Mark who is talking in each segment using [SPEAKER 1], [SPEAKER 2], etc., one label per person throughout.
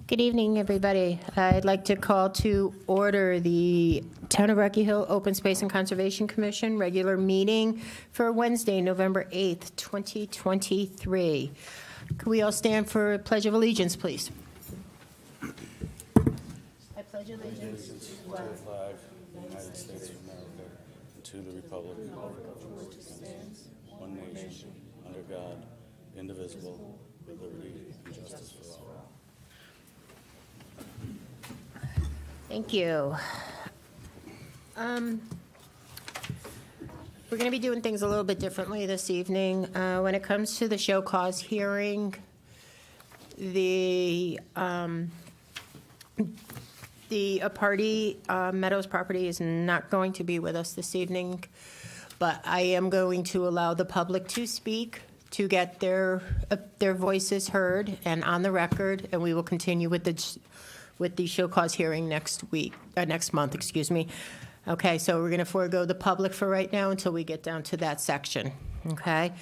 [SPEAKER 1] Good evening, everybody. I'd like to call to order the Town of Rocky Hill Open Space and Conservation Commission regular meeting for Wednesday, November 8th, 2023. Could we all stand for a Pledge of Allegiance, please? I pledge allegiance
[SPEAKER 2] To the flag of the United States of America, and to the republic for which it stands, one nation, under God, indivisible, with liberty and justice for all.
[SPEAKER 1] Thank you. We're going to be doing things a little bit differently this evening. When it comes to the show cause hearing, the Meadows property is not going to be with us this evening, but I am going to allow the public to speak to get their voices heard and on the record, and we will continue with the show cause hearing next month, excuse me. Okay, so we're going to forego the public for right now until we get down to that section, okay?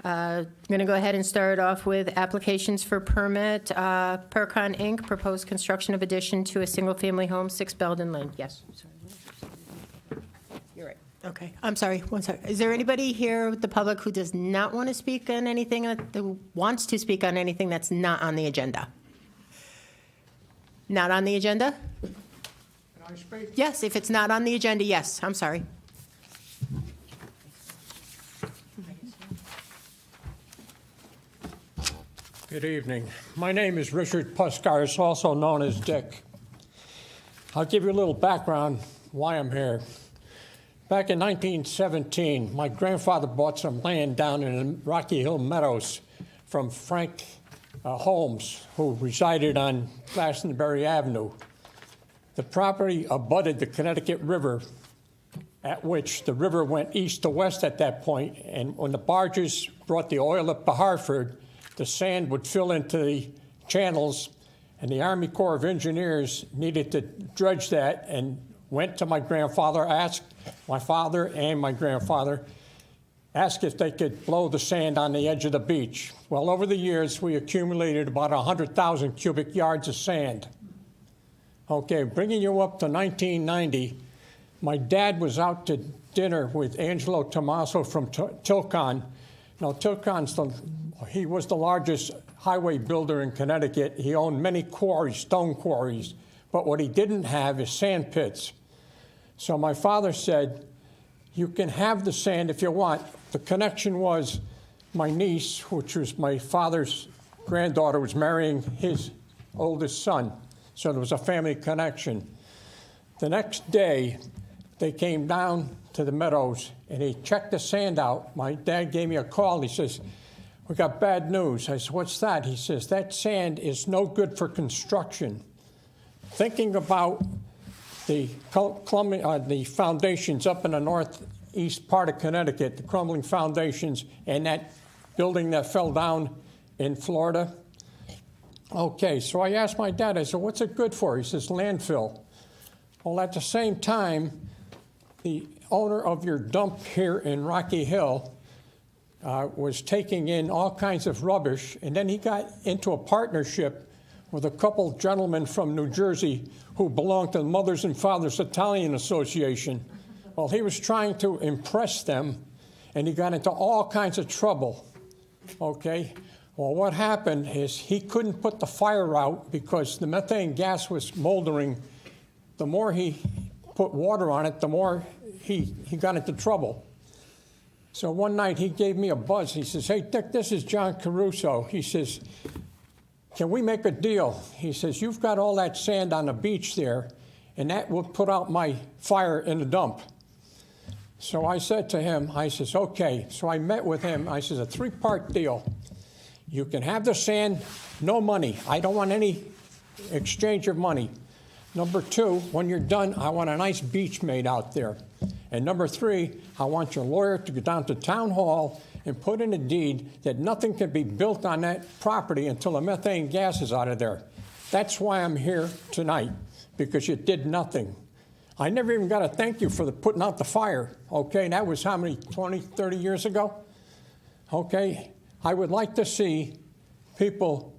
[SPEAKER 1] I'm going to go ahead and start off with applications for permit. Percon Inc., proposed construction of addition to a single-family home, 6 Belden Lane. Yes, sorry. You're right. Okay, I'm sorry, one second. Is there anybody here with the public who does not want to speak on anything, that wants to speak on anything that's not on the agenda? Not on the agenda?
[SPEAKER 3] Can I speak?
[SPEAKER 1] Yes, if it's not on the agenda, yes. I'm sorry.
[SPEAKER 3] Good evening. My name is Richard Puskars, also known as Dick. I'll give you a little background why I'm here. Back in 1917, my grandfather bought some land down in Rocky Hill Meadows from Frank Holmes, who resided on Glastonbury Avenue. The property abutted the Connecticut River, at which the river went east to west at that point, and when the barges brought the oil up to Hartford, the sand would fill into the channels, and the Army Corps of Engineers needed to dredge that and went to my grandfather, asked my father and my grandfather, asked if they could blow the sand on the edge of the beach. Well, over the years, we accumulated about 100,000 cubic yards of sand. Okay, bringing you up to 1990, my dad was out to dinner with Angelo Tomaso from Tilcon. Now, he was the largest highway builder in Connecticut. He owned many quarries, stone quarries, but what he didn't have is sand pits. So my father said, you can have the sand if you want. The connection was my niece, which was my father's granddaughter, was marrying his oldest son. So there was a family connection. The next day, they came down to the Meadows and they checked the sand out. My dad gave me a call. He says, we got bad news. I said, what's that? He says, that sand is no good for construction. Thinking about the foundations up in the northeast part of Connecticut, the crumbling foundations, and that building that fell down in Florida. Okay, so I asked my dad, I said, what's it good for? He says, landfill. Well, at the same time, the owner of your dump here in Rocky Hill was taking in all kinds of rubbish, and then he got into a partnership with a couple gentlemen from New Jersey who belonged to the Mothers and Fathers Italian Association. Well, he was trying to impress them, and he got into all kinds of trouble, okay? Well, what happened is he couldn't put the fire out because the methane gas was moldering. The more he put water on it, the more he got into trouble. So one night he gave me a buzz. He says, hey, Dick, this is John Caruso. He says, can we make a deal? He says, you've got all that sand on the beach there, and that will put out my fire in the dump. So I said to him, I says, okay. So I met with him. I says, a 3-part deal. You can have the sand, no money. I don't want any exchange of money. Number 2, when you're done, I want a nice beach made out there. And number 3, I want your lawyer to go down to town hall and put in a deed that nothing can be built on that property until the methane gas is out of there. That's why I'm here tonight, because you did nothing. I never even got a thank you for putting out the fire, okay? That was how many, 20, 30 years ago? Okay, I would like to see people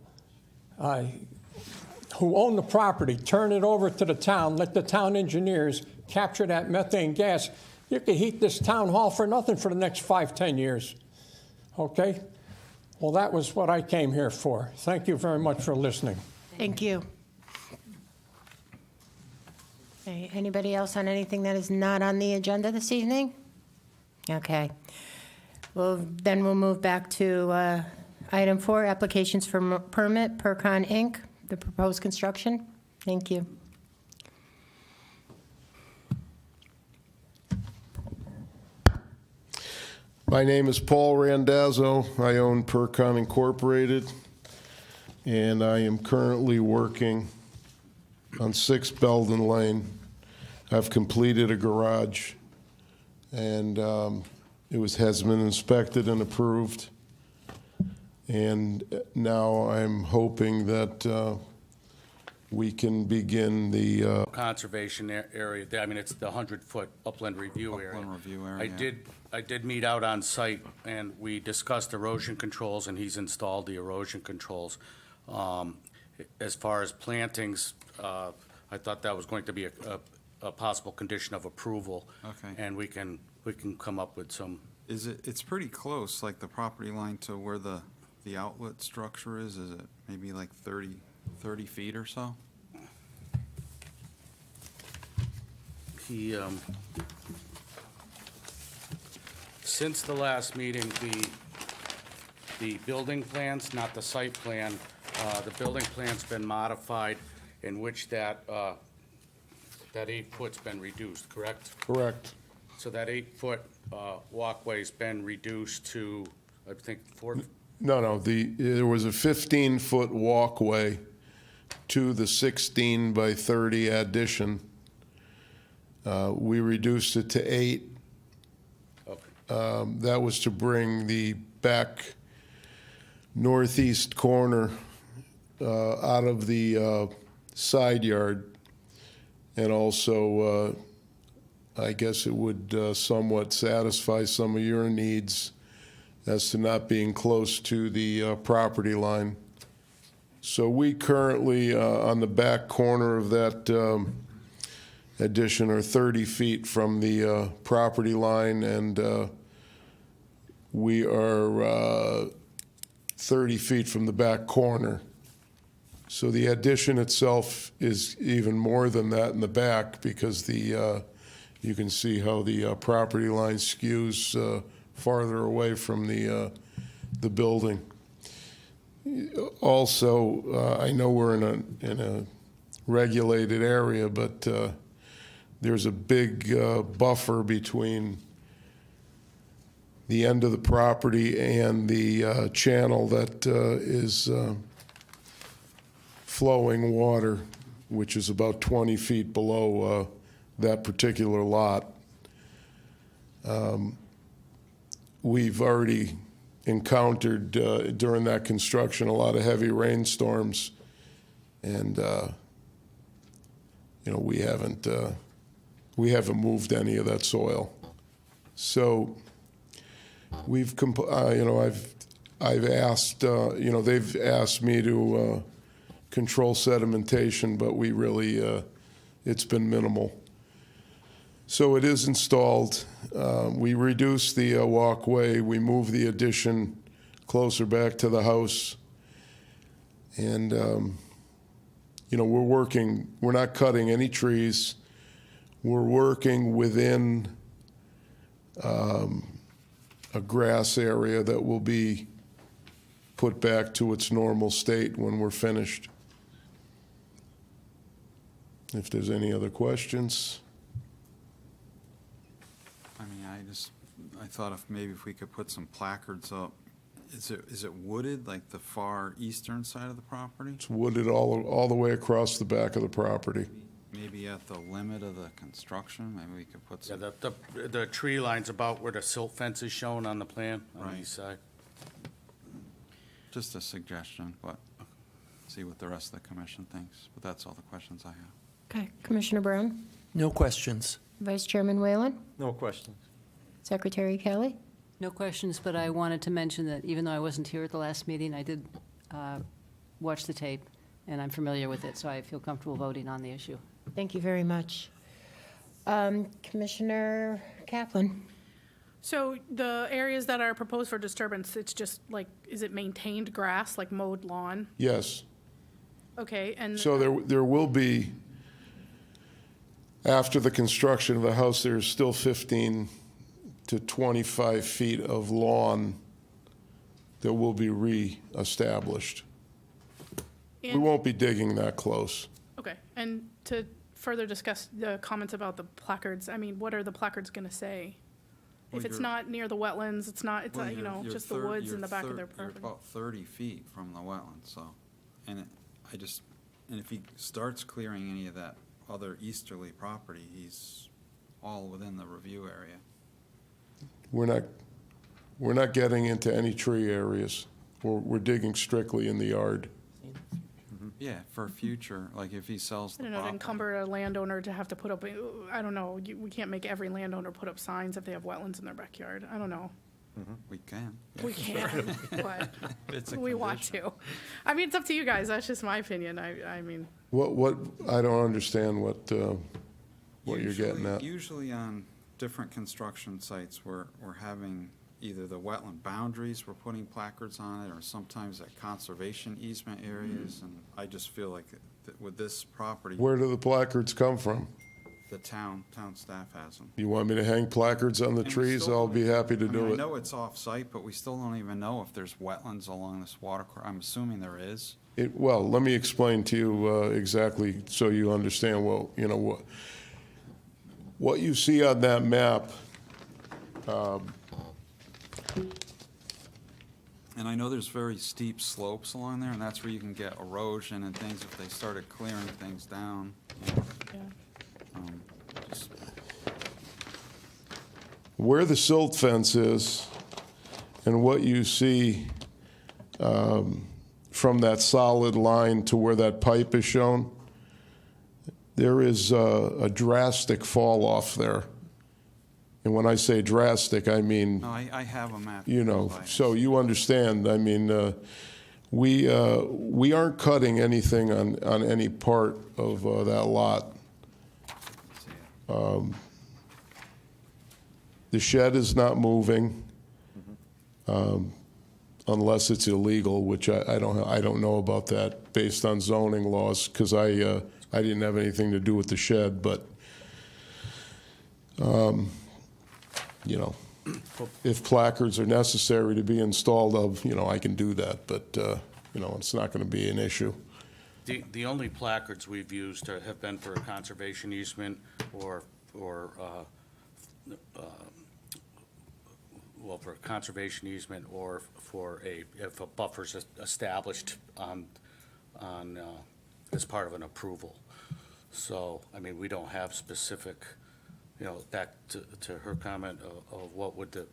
[SPEAKER 3] who own the property turn it over to the town, let the town engineers capture that methane gas, you could heat this town hall for nothing for the next 5, 10 years. Okay? Well, that was what I came here for. Thank you very much for listening.
[SPEAKER 1] Thank you. Okay, anybody else on anything that is not on the agenda this evening? Okay. Well, then we'll move back to item 4, applications for permit, Percon Inc., the proposed construction. Thank you.
[SPEAKER 4] My name is Paul Randazzo. I own Percon Incorporated, and I am currently working on 6 Belden Lane. I've completed a garage, and has been inspected and approved. And now I'm hoping that we can begin the
[SPEAKER 2] Conservation area, I mean, it's the 100-foot upland review area.
[SPEAKER 5] Upland review area.
[SPEAKER 2] I did meet out on site, and we discussed erosion controls, and he's installed the erosion controls. As far as plantings, I thought that was going to be a possible condition of approval.
[SPEAKER 5] Okay.
[SPEAKER 2] And we can come up with some,
[SPEAKER 5] It's pretty close, like the property line to where the outlet structure is it maybe like 30 feet or so?
[SPEAKER 2] Since the last meeting, the building plans, not the site plan, the building plan's been modified in which that 8 foot's been reduced, correct?
[SPEAKER 4] correct.
[SPEAKER 2] So that 8-foot walkway's been reduced to, I think, 4.
[SPEAKER 4] No, there was a 15-foot walkway to the 16 by 30 addition. We reduced it to 8.
[SPEAKER 2] Okay.
[SPEAKER 4] That was to bring the back northeast corner out of the side yard, and also I guess it would somewhat satisfy some of your needs as to not being close to the property line. So we currently, on the back corner of that addition, are 30 feet from the property line, and we are 30 feet from the back corner. So the addition itself is even more than that in the back, because you can see how the property line skews farther away from the building. Also, I know we're in a regulated area, but there's a big buffer between the end of the property and the channel that is flowing water, which is about 20 feet below that particular lot. We've already encountered during that construction a lot of heavy rainstorms, and we haven't moved any of that soil. So we've I've asked they've asked me to control sedimentation, but we really it's been minimal. So it is installed. We reduced the walkway. We moved the addition closer back to the house. And, we're working, we're not cutting any trees. We're working within a grass area that will be put back to its normal state when we're finished. If there's any other questions.
[SPEAKER 5] I mean, I thought if we could put some placards up. Is it wooded, like the far eastern side of the property?
[SPEAKER 4] It's wooded all the way across the back of the property.
[SPEAKER 5] Maybe at the limit of the construction, maybe we could put
[SPEAKER 2] Yeah,
[SPEAKER 5] some.
[SPEAKER 2] the tree line's about where the silt fence is shown on the plan on the
[SPEAKER 5] Right.
[SPEAKER 2] east side.
[SPEAKER 5] Just a suggestion, but see what the rest of the commission thinks. But that's all the questions I have.
[SPEAKER 1] Okay, Commissioner Brown?
[SPEAKER 6] No questions.
[SPEAKER 1] Vice Chairman Whalen?
[SPEAKER 6] No questions.
[SPEAKER 1] Secretary Kelly?
[SPEAKER 7] No questions, but I wanted to mention that even though I wasn't here at the last meeting, I did watch the tape,
[SPEAKER 6] and I'm familiar with it, so I feel comfortable voting on the issue.
[SPEAKER 1] Thank you very much. Commissioner Kaplan?
[SPEAKER 7] So the areas that are proposed for disturbance, it's just like, is it maintained grass, like mowed lawn?
[SPEAKER 4] Yes.
[SPEAKER 7] Okay, and.
[SPEAKER 4] So there will be, after the construction of the house, there's still 15 to 25 feet of lawn that will be re-established. We
[SPEAKER 7] and-
[SPEAKER 4] won't be digging that close.
[SPEAKER 7] Okay, and to further discuss the comments about the placards, I mean, what are the placards gonna say?
[SPEAKER 5] Well,
[SPEAKER 7] If it's
[SPEAKER 5] you're-
[SPEAKER 7] not near the wetlands, it's not, it's,
[SPEAKER 5] Well,
[SPEAKER 7] you know,
[SPEAKER 5] you're
[SPEAKER 7] just the
[SPEAKER 5] thir-
[SPEAKER 7] woods
[SPEAKER 5] you're
[SPEAKER 7] in the back of
[SPEAKER 5] thir-
[SPEAKER 7] their
[SPEAKER 5] You're
[SPEAKER 7] property.
[SPEAKER 5] about 30 feet from the wetland, so, and and if he starts clearing any of that other easterly property, he's all within the review area.
[SPEAKER 4] We're not getting into any tree areas. We're digging strictly in the yard.
[SPEAKER 5] Yeah, for future, like if he sells
[SPEAKER 7] I
[SPEAKER 5] the
[SPEAKER 7] don't know, to
[SPEAKER 5] property.
[SPEAKER 7] encumber a landowner to have to put up, I don't know, we can't make every landowner put up signs if they have wetlands in their backyard. I don't know.
[SPEAKER 5] We can.
[SPEAKER 7] We can, but
[SPEAKER 5] It's a
[SPEAKER 7] we want
[SPEAKER 5] condition.
[SPEAKER 7] to. I mean, it's up to you guys. That's just my opinion. I mean,
[SPEAKER 4] What, I don't understand what you're getting at.
[SPEAKER 5] Usually on different construction sites, we're having either the wetland boundaries, we're putting placards on it, or sometimes at conservation easement areas, and I just feel like that with this property,
[SPEAKER 4] Where do the placards come from?
[SPEAKER 5] the town staff has them.
[SPEAKER 4] You want me to hang placards on the
[SPEAKER 5] And we
[SPEAKER 4] trees?
[SPEAKER 5] still
[SPEAKER 4] I'll
[SPEAKER 5] don't
[SPEAKER 4] be
[SPEAKER 5] even-
[SPEAKER 4] happy to
[SPEAKER 5] I mean,
[SPEAKER 4] do
[SPEAKER 5] I
[SPEAKER 4] it.
[SPEAKER 5] know it's off-site, but we still don't even know if there's wetlands along this I'm assuming there is.
[SPEAKER 4] Well, let me explain to you exactly so you understand what you see on that map.
[SPEAKER 5] And I know there's very steep slopes along there, and that's where you can get erosion and things if they started clearing things down.
[SPEAKER 7] yeah.
[SPEAKER 5] Just-
[SPEAKER 4] Where the silt fence is and what you see from that solid line to where that pipe is shown, there is a drastic fall off there. And when I say drastic, I mean,
[SPEAKER 5] No, I have a map.
[SPEAKER 4] so you understand, I mean, we aren't cutting anything on any part of that lot. The shed is not moving, unless it's illegal, which I don't know about that based on zoning laws, because I didn't have anything to do with the shed, but, if placards are necessary to be installed, I can do that, but, it's not going to be an issue.
[SPEAKER 2] The only placards we've used have been for a conservation easement or for a conservation easement or for if a buffer's established as part of an approval. So, I mean, we don't have specific, back to her comment of what would the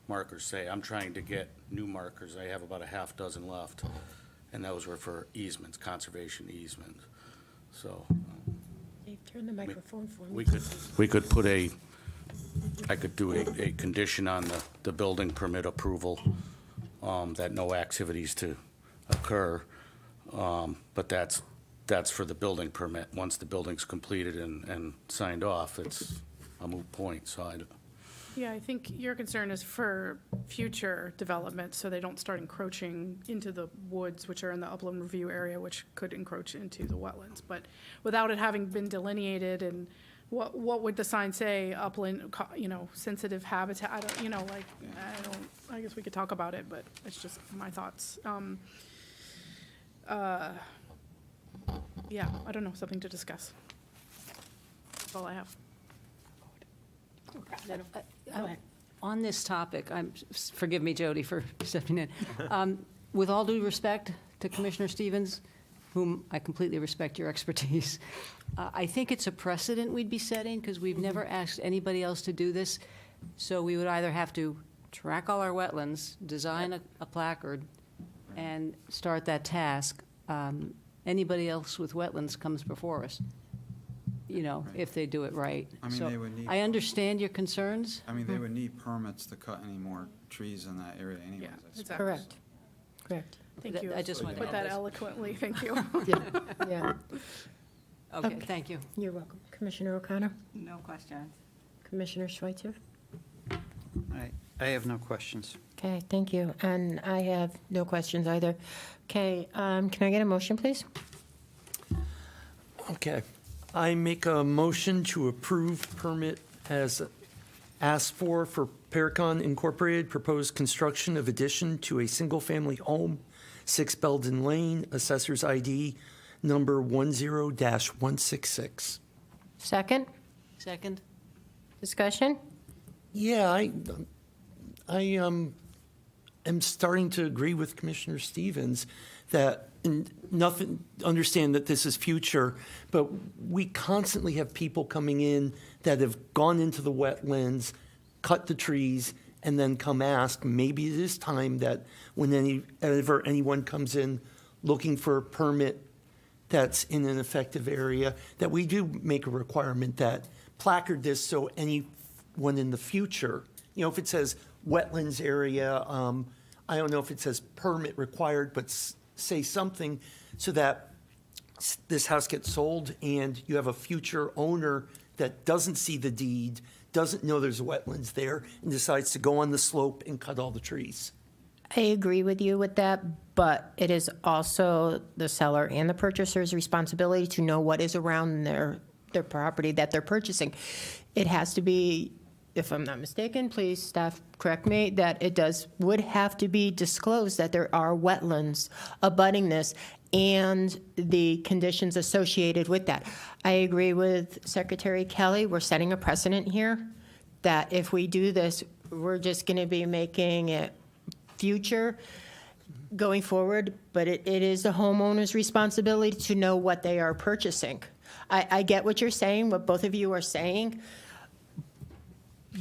[SPEAKER 2] markers say. I'm trying to get new markers. I have about a half dozen left. And those were for easements, conservation easements. So
[SPEAKER 1] Dave, turn the microphone for me.
[SPEAKER 2] we could put I could do a condition on the building permit approval, that no activities to occur. But that's for the building permit. Once the building's completed and signed off, it's a moot point, so
[SPEAKER 7] Yeah, I think your concern is for future development, so they don't start encroaching into the woods, which are in the upland review area, which could encroach into the wetlands. But without it having been delineated, and what would the sign say, upland, sensitive habitat, I guess we could talk about it, but it's just my thoughts. Yeah, I don't know, something to discuss. That's all I have.
[SPEAKER 6] On this topic, forgive me, Jody, for stepping in. With all due respect to Commissioner Stevens, whom I completely respect your expertise, I think it's a precedent we'd be setting, because we've never asked anybody else to do this. So we would either have to track all our wetlands, design a placard, and start that task. Anybody else with wetlands comes before us, if they do it right.
[SPEAKER 5] I mean,
[SPEAKER 6] So
[SPEAKER 5] they would need-
[SPEAKER 6] I understand your concerns.
[SPEAKER 5] I mean, they would need permits to cut any more trees in that area anyways,
[SPEAKER 7] Yeah,
[SPEAKER 5] I suppose.
[SPEAKER 7] exactly.
[SPEAKER 1] Correct.
[SPEAKER 7] Thank you.
[SPEAKER 6] I just wanted to
[SPEAKER 7] Put
[SPEAKER 6] add
[SPEAKER 7] that
[SPEAKER 6] this.
[SPEAKER 7] eloquently, thank you.
[SPEAKER 1] Yeah,
[SPEAKER 6] Okay, thank you.
[SPEAKER 1] you're welcome. Commissioner O'Connor?
[SPEAKER 8] No questions.
[SPEAKER 1] Commissioner Schweitzer?
[SPEAKER 9] I have no questions.
[SPEAKER 1] Okay, thank you. And I have no questions either. Okay, can I get a motion, please?
[SPEAKER 10] Okay. I make a motion to approve permit as asked for Paracon Incorporated, proposed construction of addition to a single-family home, 6 Belden Lane, Assessor's ID number 10-166.
[SPEAKER 1] Second?
[SPEAKER 6] Second?
[SPEAKER 1] Discussion?
[SPEAKER 10] Yeah, I am starting to agree with Commissioner Stevens that understand that this is future, but we constantly have people coming in that have gone into the wetlands, cut the trees, and then come ask. Maybe it is time that whenever anyone comes in looking for a permit that's in an effective area, that we do make a requirement that placard this so anyone in the future, if it says wetlands area, I don't know if it says permit required, but say something so that this house gets sold and you have a future owner that doesn't see the deed, doesn't know there's wetlands there, and decides to go on the slope and cut all the trees.
[SPEAKER 1] I agree with you with that, but it is also the seller and the purchaser's responsibility to know what is around their property that they're purchasing. It has to be, if I'm not mistaken, please staff correct me, that it would have to be disclosed that there are wetlands abutting this and the conditions associated with that. I agree with Secretary Kelly. We're setting a precedent here that if we do this, we're just going to be making it future going forward, but it is the homeowner's responsibility to know what they are purchasing. I get what you're saying, what both of you are saying,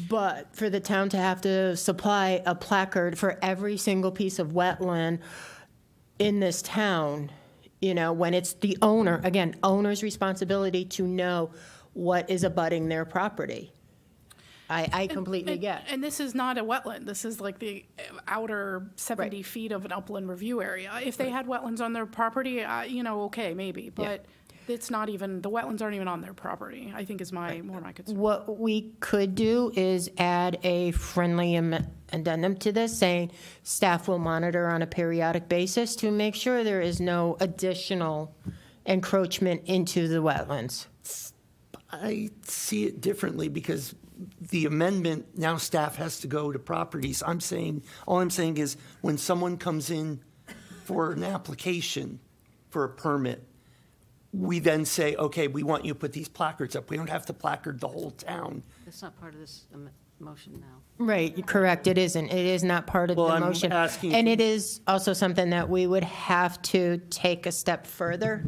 [SPEAKER 1] but for the town to have to supply a placard for every single piece of wetland in this town, when it's the owner, again, owner's responsibility to know what is abutting their property. I completely get.
[SPEAKER 7] And this is not a wetland. This is like the outer 70
[SPEAKER 1] Right.
[SPEAKER 7] feet of an upland review area. If they had wetlands on their property, okay, maybe. But it's not even, the wetlands aren't even on their property, I think is more my concern.
[SPEAKER 1] What we could do is add a friendly addendum to this, saying staff will monitor on a periodic basis to make sure there is no additional encroachment into the wetlands.
[SPEAKER 10] I see it differently because the amendment, now staff has to go to properties. All I'm saying is when someone comes in for an application for a permit, we then say, okay, we want you to put these placards up. We don't have to placard the whole town.
[SPEAKER 6] That's not part of this motion now.
[SPEAKER 1] Right, correct, it isn't. It is not part of
[SPEAKER 10] Well,
[SPEAKER 1] the
[SPEAKER 10] I'm
[SPEAKER 1] motion.
[SPEAKER 10] asking-
[SPEAKER 1] And it is also something that we would have to take a step further,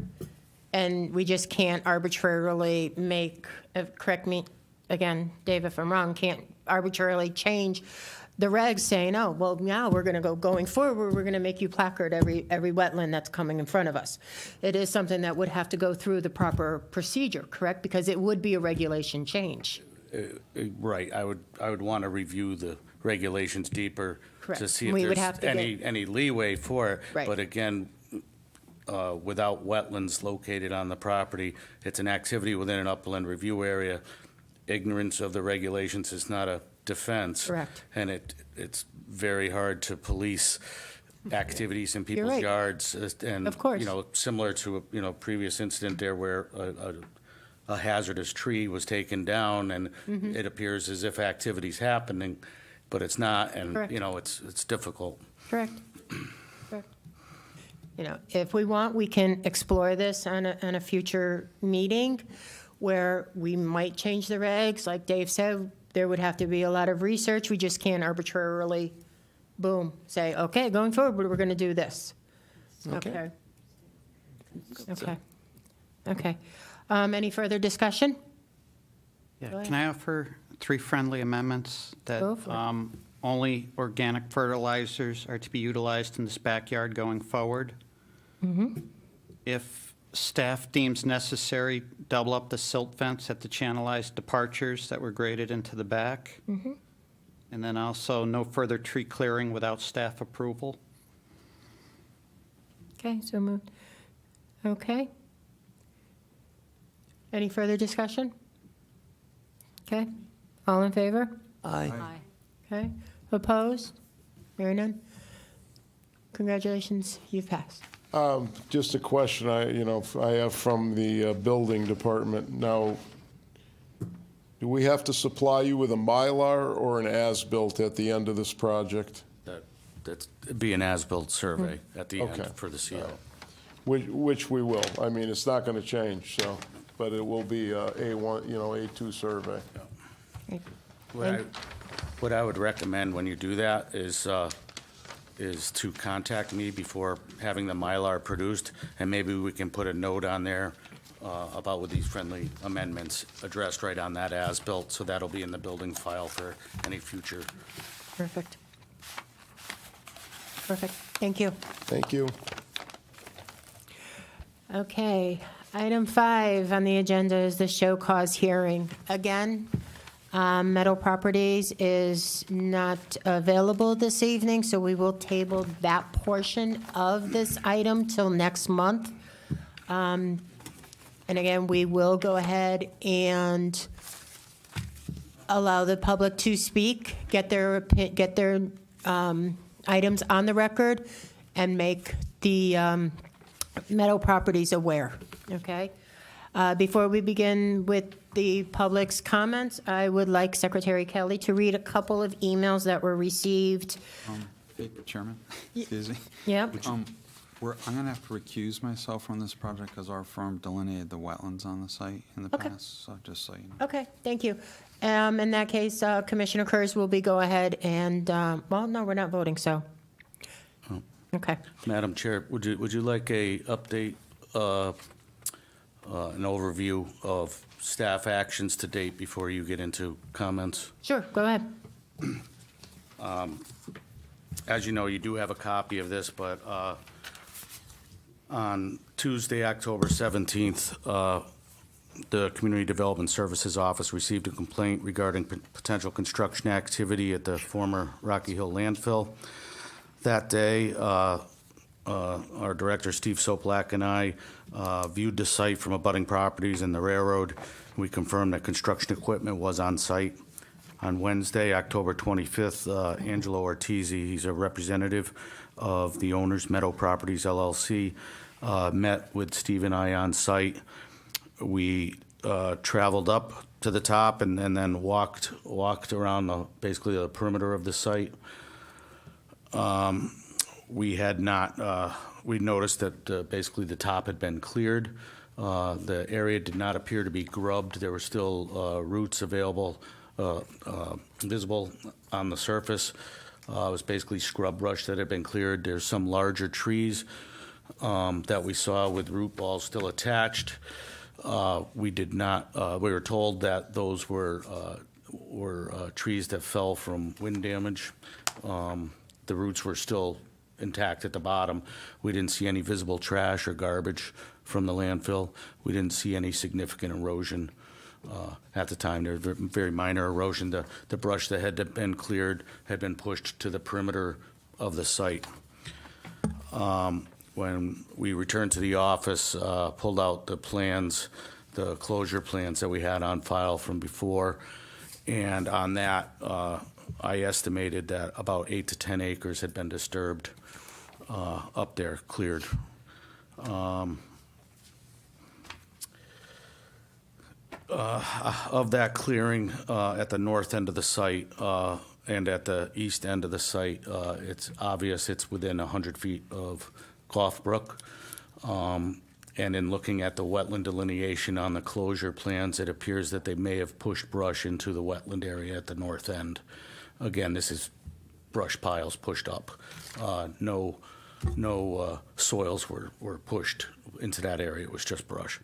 [SPEAKER 1] and we just can't arbitrarily correct me, again, Dave, if I'm wrong, can't arbitrarily change the regs saying, oh, well, now we're going to going forward, we're going to make you placard every wetland that's coming in front of us. It is something that would have to go through the proper procedure, correct? Because it would be a regulation change.
[SPEAKER 2] Right, I would want to review the regulations deeper
[SPEAKER 1] Correct.
[SPEAKER 2] to see if
[SPEAKER 1] We would
[SPEAKER 2] there's
[SPEAKER 1] have to get-
[SPEAKER 2] any leeway for it.
[SPEAKER 1] Right.
[SPEAKER 2] But again, without wetlands located on the property, it's an activity within an upland review area. Ignorance of the regulations is not a defense.
[SPEAKER 1] Correct.
[SPEAKER 2] And it's very hard to police activities in people's
[SPEAKER 1] right.
[SPEAKER 2] yards. And,
[SPEAKER 1] Of course.
[SPEAKER 2] similar to a previous incident there where a hazardous tree was taken down, and
[SPEAKER 1] Mm-hmm.
[SPEAKER 2] it appears as if activity's happening, but it's not, and,
[SPEAKER 1] Correct.
[SPEAKER 2] it's difficult.
[SPEAKER 1] Correct. Correct. If we want, we can explore this on a future meeting where we might change the regs. Like Dave said, there would have to be a lot of research. We just can't arbitrarily, boom, say, okay, going forward, we're going to do this. Okay. Okay. Okay. Any further discussion?
[SPEAKER 9] Yeah, can I offer 3 friendly amendments
[SPEAKER 1] Go
[SPEAKER 9] that
[SPEAKER 1] for it.
[SPEAKER 9] only organic fertilizers are to be utilized in this backyard going forward? If staff deems necessary, double up the silt fence at the channelized departures that were graded into the back. And then also no further tree clearing without staff approval.
[SPEAKER 1] Okay, so moved. Okay. Any further discussion? Okay, all in favor?
[SPEAKER 10] Aye.
[SPEAKER 1] Okay, opposed? Hearing none? Congratulations, you've passed.
[SPEAKER 4] Just a question I have from the building department. Now, do we have to supply you with a Mylar or an as-built at the end of this project?
[SPEAKER 2] It'd be an as-built survey at the end
[SPEAKER 4] Okay.
[SPEAKER 2] for the CO.
[SPEAKER 4] Which we will. I mean, it's not going to change, so, but it will be a A1, A2 survey.
[SPEAKER 2] What I would recommend when you do that is to contact me before having the Mylar produced, and maybe we can put a note on there about with these friendly amendments addressed right on that as-built, so that'll be in the building file for any future.
[SPEAKER 1] Perfect. Perfect, thank you.
[SPEAKER 4] Thank you.
[SPEAKER 1] Okay, item 5 on the agenda is the show cause hearing. Again, Meadow Properties is not available this evening, so we will table that portion of this item till next month. And again, we will go ahead and allow the public to speak, get their items on the record, and make the Meadow Properties aware, okay? Before we begin with the public's comments, I would like Secretary Kelly to read a couple of emails that were received.
[SPEAKER 5] Hey, Chairman, excuse me.
[SPEAKER 1] Yep,
[SPEAKER 5] I'm going to have to recuse myself from this project because our firm delineated the wetlands on the site in the
[SPEAKER 1] Okay.
[SPEAKER 5] past, so just so you know.
[SPEAKER 1] okay, thank you. In that case, Commissioner Kurz will go ahead and, well, no, we're not voting, so. Okay.
[SPEAKER 2] Madam Chair, would you like a update, an overview of staff actions to date before you get into comments?
[SPEAKER 1] Sure, go ahead.
[SPEAKER 2] As you know, you do have a copy of this, but on Tuesday, October 17th, the Community Development Services Office received a complaint regarding potential construction activity at the former Rocky Hill landfill. That day, our director, Steve Soplak, and I viewed the site from abutting properties and the railroad. We confirmed that construction equipment was on site. On Wednesday, October 25th, Angelo Ortizi, he's a representative of the owners, Meadow Properties LLC, met with Steve and I on site. We traveled up to the top and then walked around basically the perimeter of the site. We had not, we noticed that basically the top had been cleared. The area did not appear to be grubbed. There were still roots available, visible on the surface. It was basically scrub brush that had been cleared. There's some larger trees that we saw with root balls still attached. We did not, we were told that those were trees that fell from wind damage. The roots were still intact at the bottom. We didn't see any visible trash or garbage from the landfill. We didn't see any significant erosion at the time. There was very minor erosion. The brush that had been cleared had been pushed to the perimeter of the site. When we returned to the office, pulled out the plans, the closure plans that we had on file from before, and on that, I estimated that about 8 to 10 acres had been disturbed up there, cleared. Of that clearing at the north end of the site and at the east end of the site, it's obvious it's within 100 feet of Clough Brook. And in looking at the wetland delineation on the closure plans, it appears that they may have pushed brush into the wetland area at the north end. Again, this is brush piles pushed up. No soils were pushed into that area. It was just brush.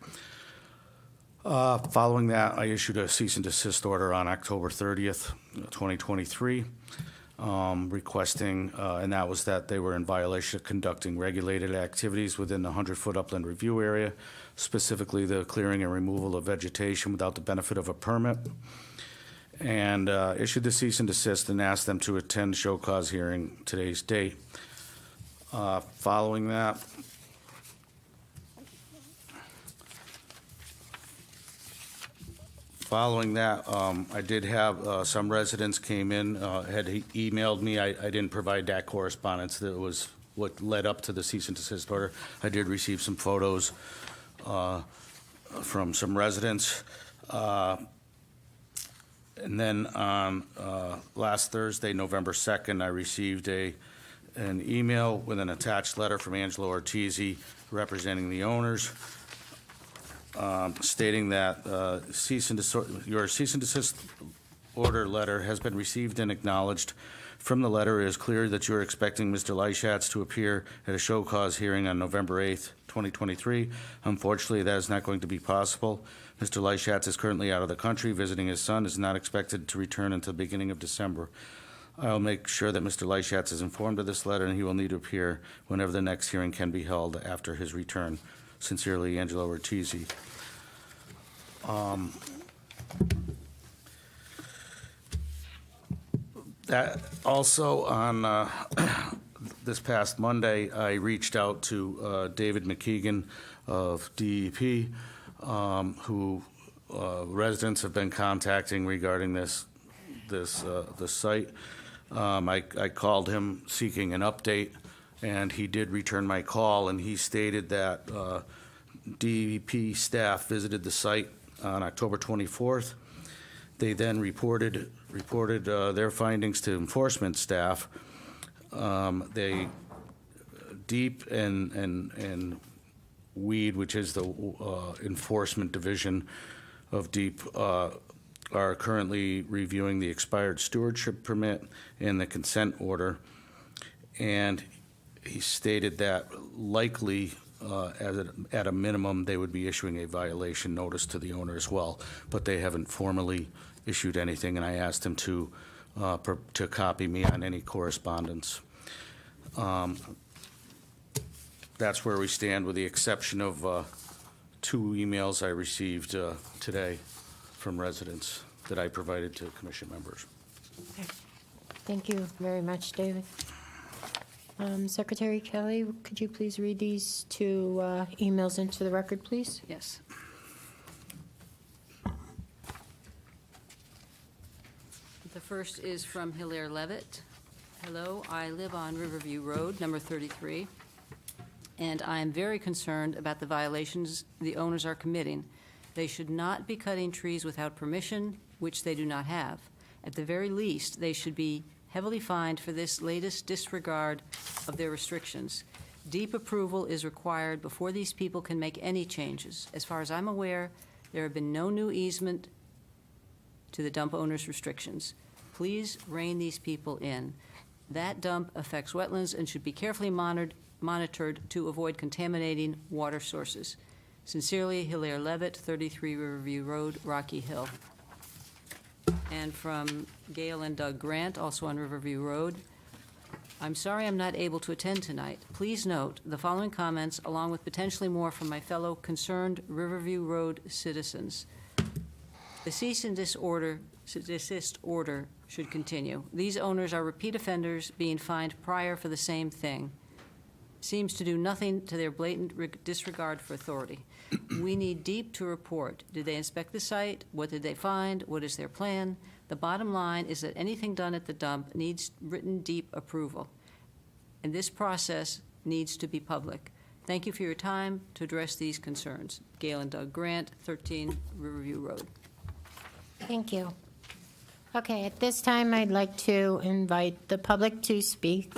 [SPEAKER 2] Following that, I issued a cease and desist order on October 30th, 2023, requesting, and that was that they were in violation of conducting regulated activities within the 100-foot upland review area, specifically the clearing and removal of vegetation without the benefit of a permit, and issued the cease and desist and asked them to attend show cause hearing today's date. Following that, Following that, I did have some residents came in, had emailed me. I didn't provide that correspondence. That was what led up to the cease and desist order. I did receive some photos from some residents. And then on last Thursday, November 2nd, I received an email with an attached letter from Angelo Ortiz representing the owners, stating that your cease and desist order letter has been received and acknowledged. From the letter, it is clear that you are expecting Mr. Lyschatz to appear at a show cause hearing on November 8th, 2023. Unfortunately, that is not going to be possible. Mr. Lyschatz is currently out of the country visiting his son, is not expected to return until the beginning of December. I will make sure that Mr. Lyschatz is informed of this letter, and he will need to appear whenever the next hearing can be held after his return. Sincerely, Angelo Ortiz. That also on this past Monday, I reached out to David McKeegan of DEP, who residents have been contacting regarding this site. I called him seeking an update, and he did return my call, and he stated that DEP staff visited the site on October 24th. They then reported their findings to enforcement staff. They DEEP and WEED, which is the enforcement division of DEEP, are currently reviewing the expired stewardship permit and the consent order. And he stated that likely, at a minimum, they would be issuing a violation notice to the owner as well, but they haven't formally issued anything, and I asked him to copy me on any correspondence. That's where we stand, with the exception of 2 emails I received today from residents that I provided to commission members.
[SPEAKER 1] Okay. Thank you very much, David. Secretary Kelly, could you please read these 2 emails into the record, please?
[SPEAKER 6] Yes. The first is from Hilaire Levitt. Hello, I live on Riverview Road, number 33, and I am very concerned about the violations the owners are committing. They should not be cutting trees without permission, which they do not have. At the very least, they should be heavily fined for this latest disregard of their restrictions. Deep approval is required before these people can make any changes. As far as I'm aware, there have been no new easement to the dump owner's restrictions. Please rein these people in. That dump affects wetlands and should be carefully monitored to avoid contaminating water sources. Sincerely, Hilaire Levitt, 33 Riverview Road, Rocky Hill. And from Gail and Doug Grant, also on Riverview Road. I'm sorry I'm not able to attend tonight. Please note the following comments, along with potentially more from my fellow concerned Riverview Road citizens. The cease and desist order should continue. These owners are repeat offenders being fined prior for the same thing. Seems to do nothing to their blatant disregard for authority. We need DEEP to report. Did they inspect the site? What did they find? What is their plan? The bottom line is that anything done at the dump needs written DEEP approval, and this process needs to be public. Thank you for your time to address these concerns. Gail and Doug Grant, 13 Riverview Road.
[SPEAKER 1] Thank you. Okay, at this time, I'd like to invite the public to speak.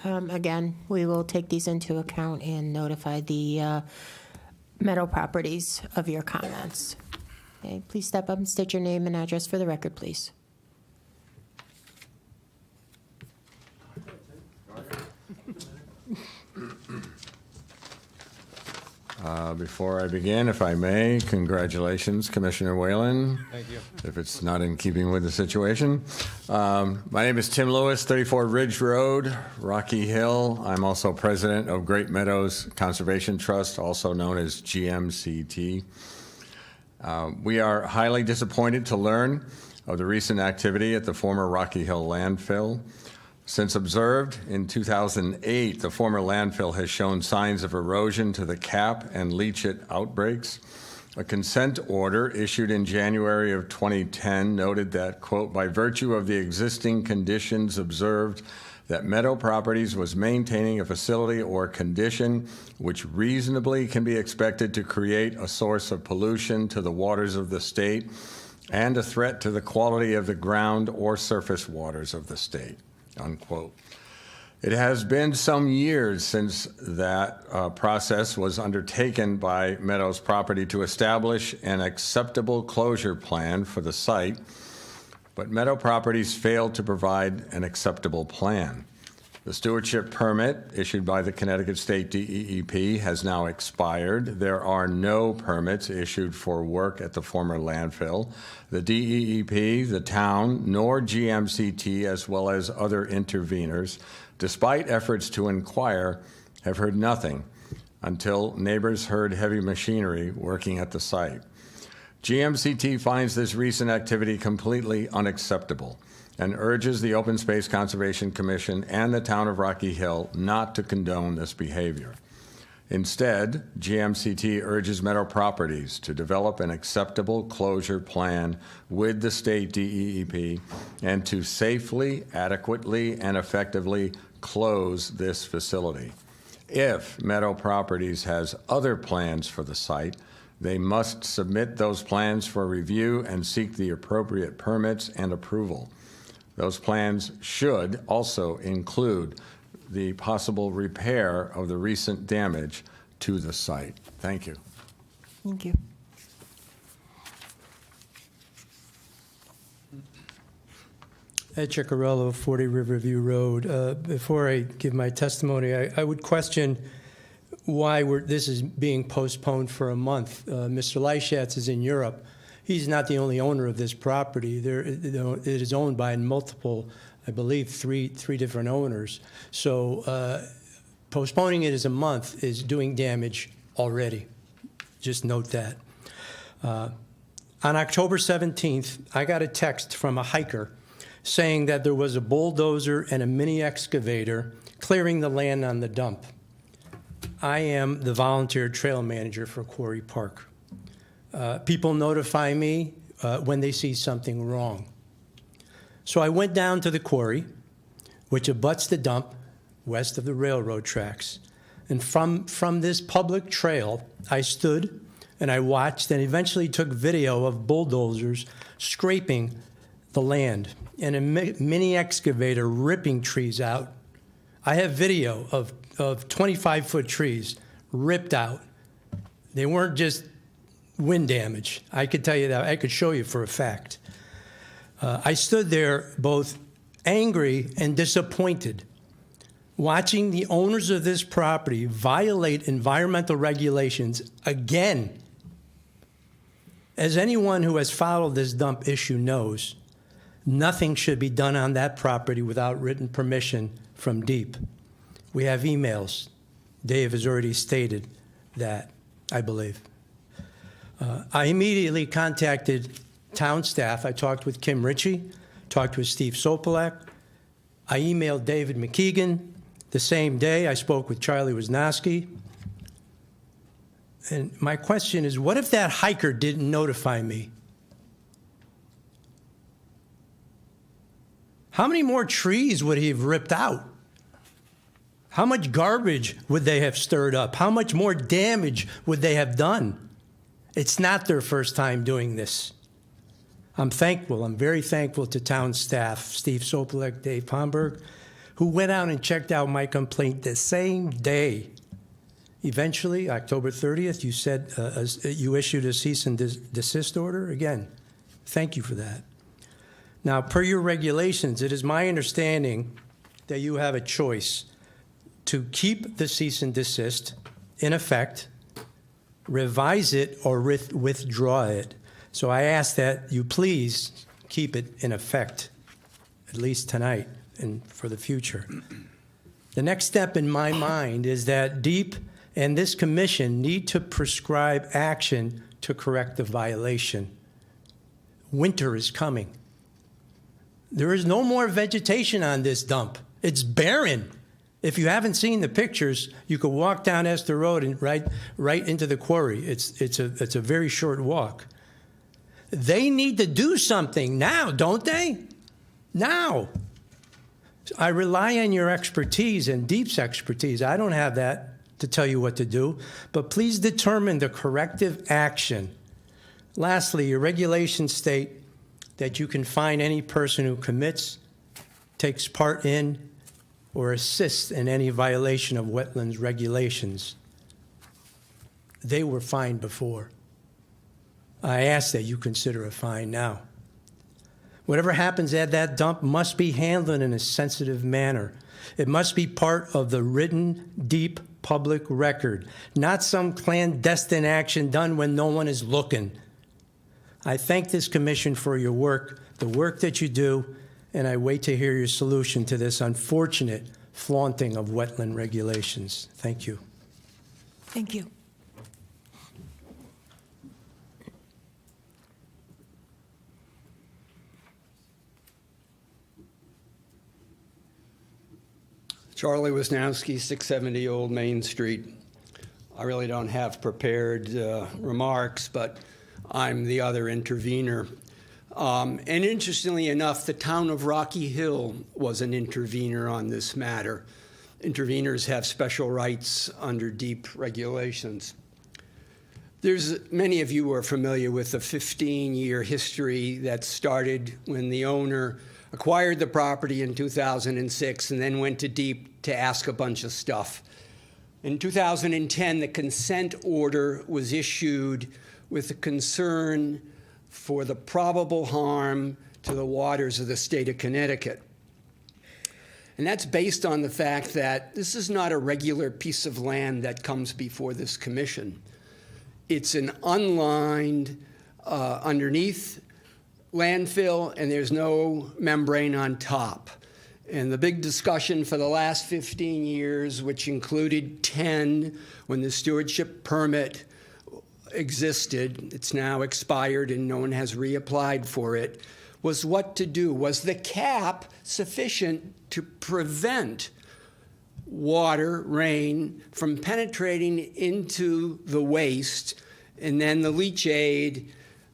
[SPEAKER 1] Again, we will take these into account and notify the Meadow Properties of your comments. Okay, please step up and state your name and address for the record, please.
[SPEAKER 8] Before I begin, if I may, congratulations, Commissioner Whalen.
[SPEAKER 5] Thank you.
[SPEAKER 8] If it's not in keeping with the situation. My name is Tim Lewis, 34 Ridge Road, Rocky Hill. I'm also president of Great Meadows Conservation Trust, also known as GMCT. We are highly disappointed to learn of the recent activity at the former Rocky Hill landfill. Since observed in 2008, the former landfill has shown signs of erosion to the cap and leachate outbreaks. A consent order issued in January of 2010 noted that, quote, by virtue of the existing conditions observed, that Meadow Properties was maintaining a facility or condition which reasonably can be expected to create a source of pollution to the waters of the state and a threat to the quality of the ground or surface waters of the state, unquote. It has been some years since that process was undertaken by Meadows Property to establish an acceptable closure plan for the site, but Meadow Properties failed to provide an acceptable plan. The stewardship permit issued by the Connecticut State DEEP has now expired. There are no permits issued for work at the former landfill. The DEEP, the town, nor GMCT, as well as other interveners, despite efforts to inquire, have heard nothing until neighbors heard heavy machinery working at the site. GMCT finds this recent activity completely unacceptable and urges the Open Space Conservation Commission and the town of Rocky Hill not to condone this behavior. Instead, GMCT urges Meadow Properties to develop an acceptable closure plan with the state DEEP and to safely, adequately, and effectively close this facility. If Meadow Properties has other plans for the site, they must submit those plans for review and seek the appropriate permits and approval. Those plans should also include the possible repair of the recent damage to the site. Thank you.
[SPEAKER 1] Thank you.
[SPEAKER 11] Ed Ciccarello, 40 Riverview Road. Before I give my testimony, I would question why this is being postponed for a month. Mr. Leichatz is in Europe. He's not the only owner of this property. It is owned by multiple, I believe, three different owners. So postponing it as a month is doing damage already. Just note that. On October 17th, I got a text from a hiker saying that there was a bulldozer and a mini excavator clearing the land on the dump. I am the volunteer trail manager for Quarry Park. People notify me when they see something wrong. So I went down to the quarry, which abuts the dump west of the railroad tracks. And from this public trail, I stood and I watched and eventually took video of bulldozers scraping the land and a mini excavator ripping trees out. I have video of 25-foot trees ripped out. They weren't just wind damage. I could tell you that. I could show you for a fact. I stood there both angry and disappointed, watching the owners of this property violate environmental regulations again. As anyone who has followed this dump issue knows, nothing should be done on that property without written permission from DEEP. We have emails. Dave has already stated that, I believe. I immediately contacted town staff. I talked with Kim Ritchie, talked with Steve Sopelak. I emailed David McKeegan. The same day, I spoke with Charlie Wisnowski. And my question is, what if that hiker didn't notify me? How many more trees would he have ripped out? How much garbage would they have stirred up? How much more damage would they have done? It's not their first time doing this. I'm thankful. I'm very thankful to town staff, Steve Sopelak, Dave Pomberg, who went out and checked out my complaint the same day. Eventually, October 30th, you said you issued a cease and desist order. Again, thank you for that. Now, per your regulations, it is my understanding that you have a choice to keep the cease and desist in effect, revise it, or withdraw it. So I ask that you please keep it in effect, at least tonight and for the future. The next step in my mind is that DEEP and this commission need to prescribe action to correct the violation. Winter is coming. There is no more vegetation on this dump. It's barren. If you haven't seen the pictures, you could walk down Esther Road and right into the quarry. It's a very short walk. They need to do something now, don't they? Now. I rely on your expertise and Deep's expertise. I don't have that to tell you what to do, but please determine the corrective action. Lastly, your regulations state that you can fine any person who commits, takes part in, or assists in any violation of wetlands regulations. They were fined before. I ask that you consider a fine now. Whatever happens at that dump must be handled in a sensitive manner. It must be part of the written, deep public record, not some clandestine action done when no one is looking. I thank this commission for your work, the work that you do, and I wait to hear your solution to this unfortunate flaunting of wetland regulations. Thank you.
[SPEAKER 12] Thank you.
[SPEAKER 13] Charlie Wisnowski, 670 Old Main Street. I really don't have prepared remarks, but I'm the other intervener. And interestingly enough, the town of Rocky Hill was an intervener on this matter. Interveners have special rights under deep regulations. Many of you are familiar with the 15-year history that started when the owner acquired the property in 2006 and then went to deep to ask a bunch of stuff. In 2010, the consent order was issued with a concern for the probable harm to the waters of the state of Connecticut. And that's based on the fact that this is not a regular piece of land that comes before this commission. It's an unlined, underneath landfill, and there's no membrane on top. And the big discussion for the last 15 years, which included 10 when the stewardship permit existed, it's now expired and no one has reapplied for it, was what to do. Was the cap sufficient to prevent water, rain, from penetrating into the waste and then the leachate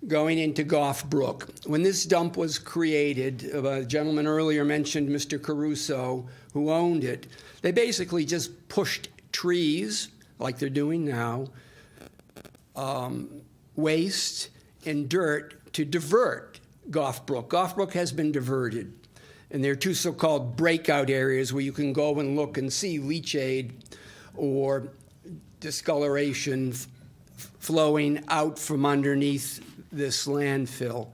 [SPEAKER 13] going into Goff Brook? When this dump was created, a gentleman earlier mentioned Mr. Caruso, who owned it. They basically just pushed trees, like they're doing now, waste and dirt to divert Goff Brook. Goff Brook has been diverted, and there are two so-called breakout areas where you can go and look and see leachate or discoloration flowing out from underneath this landfill.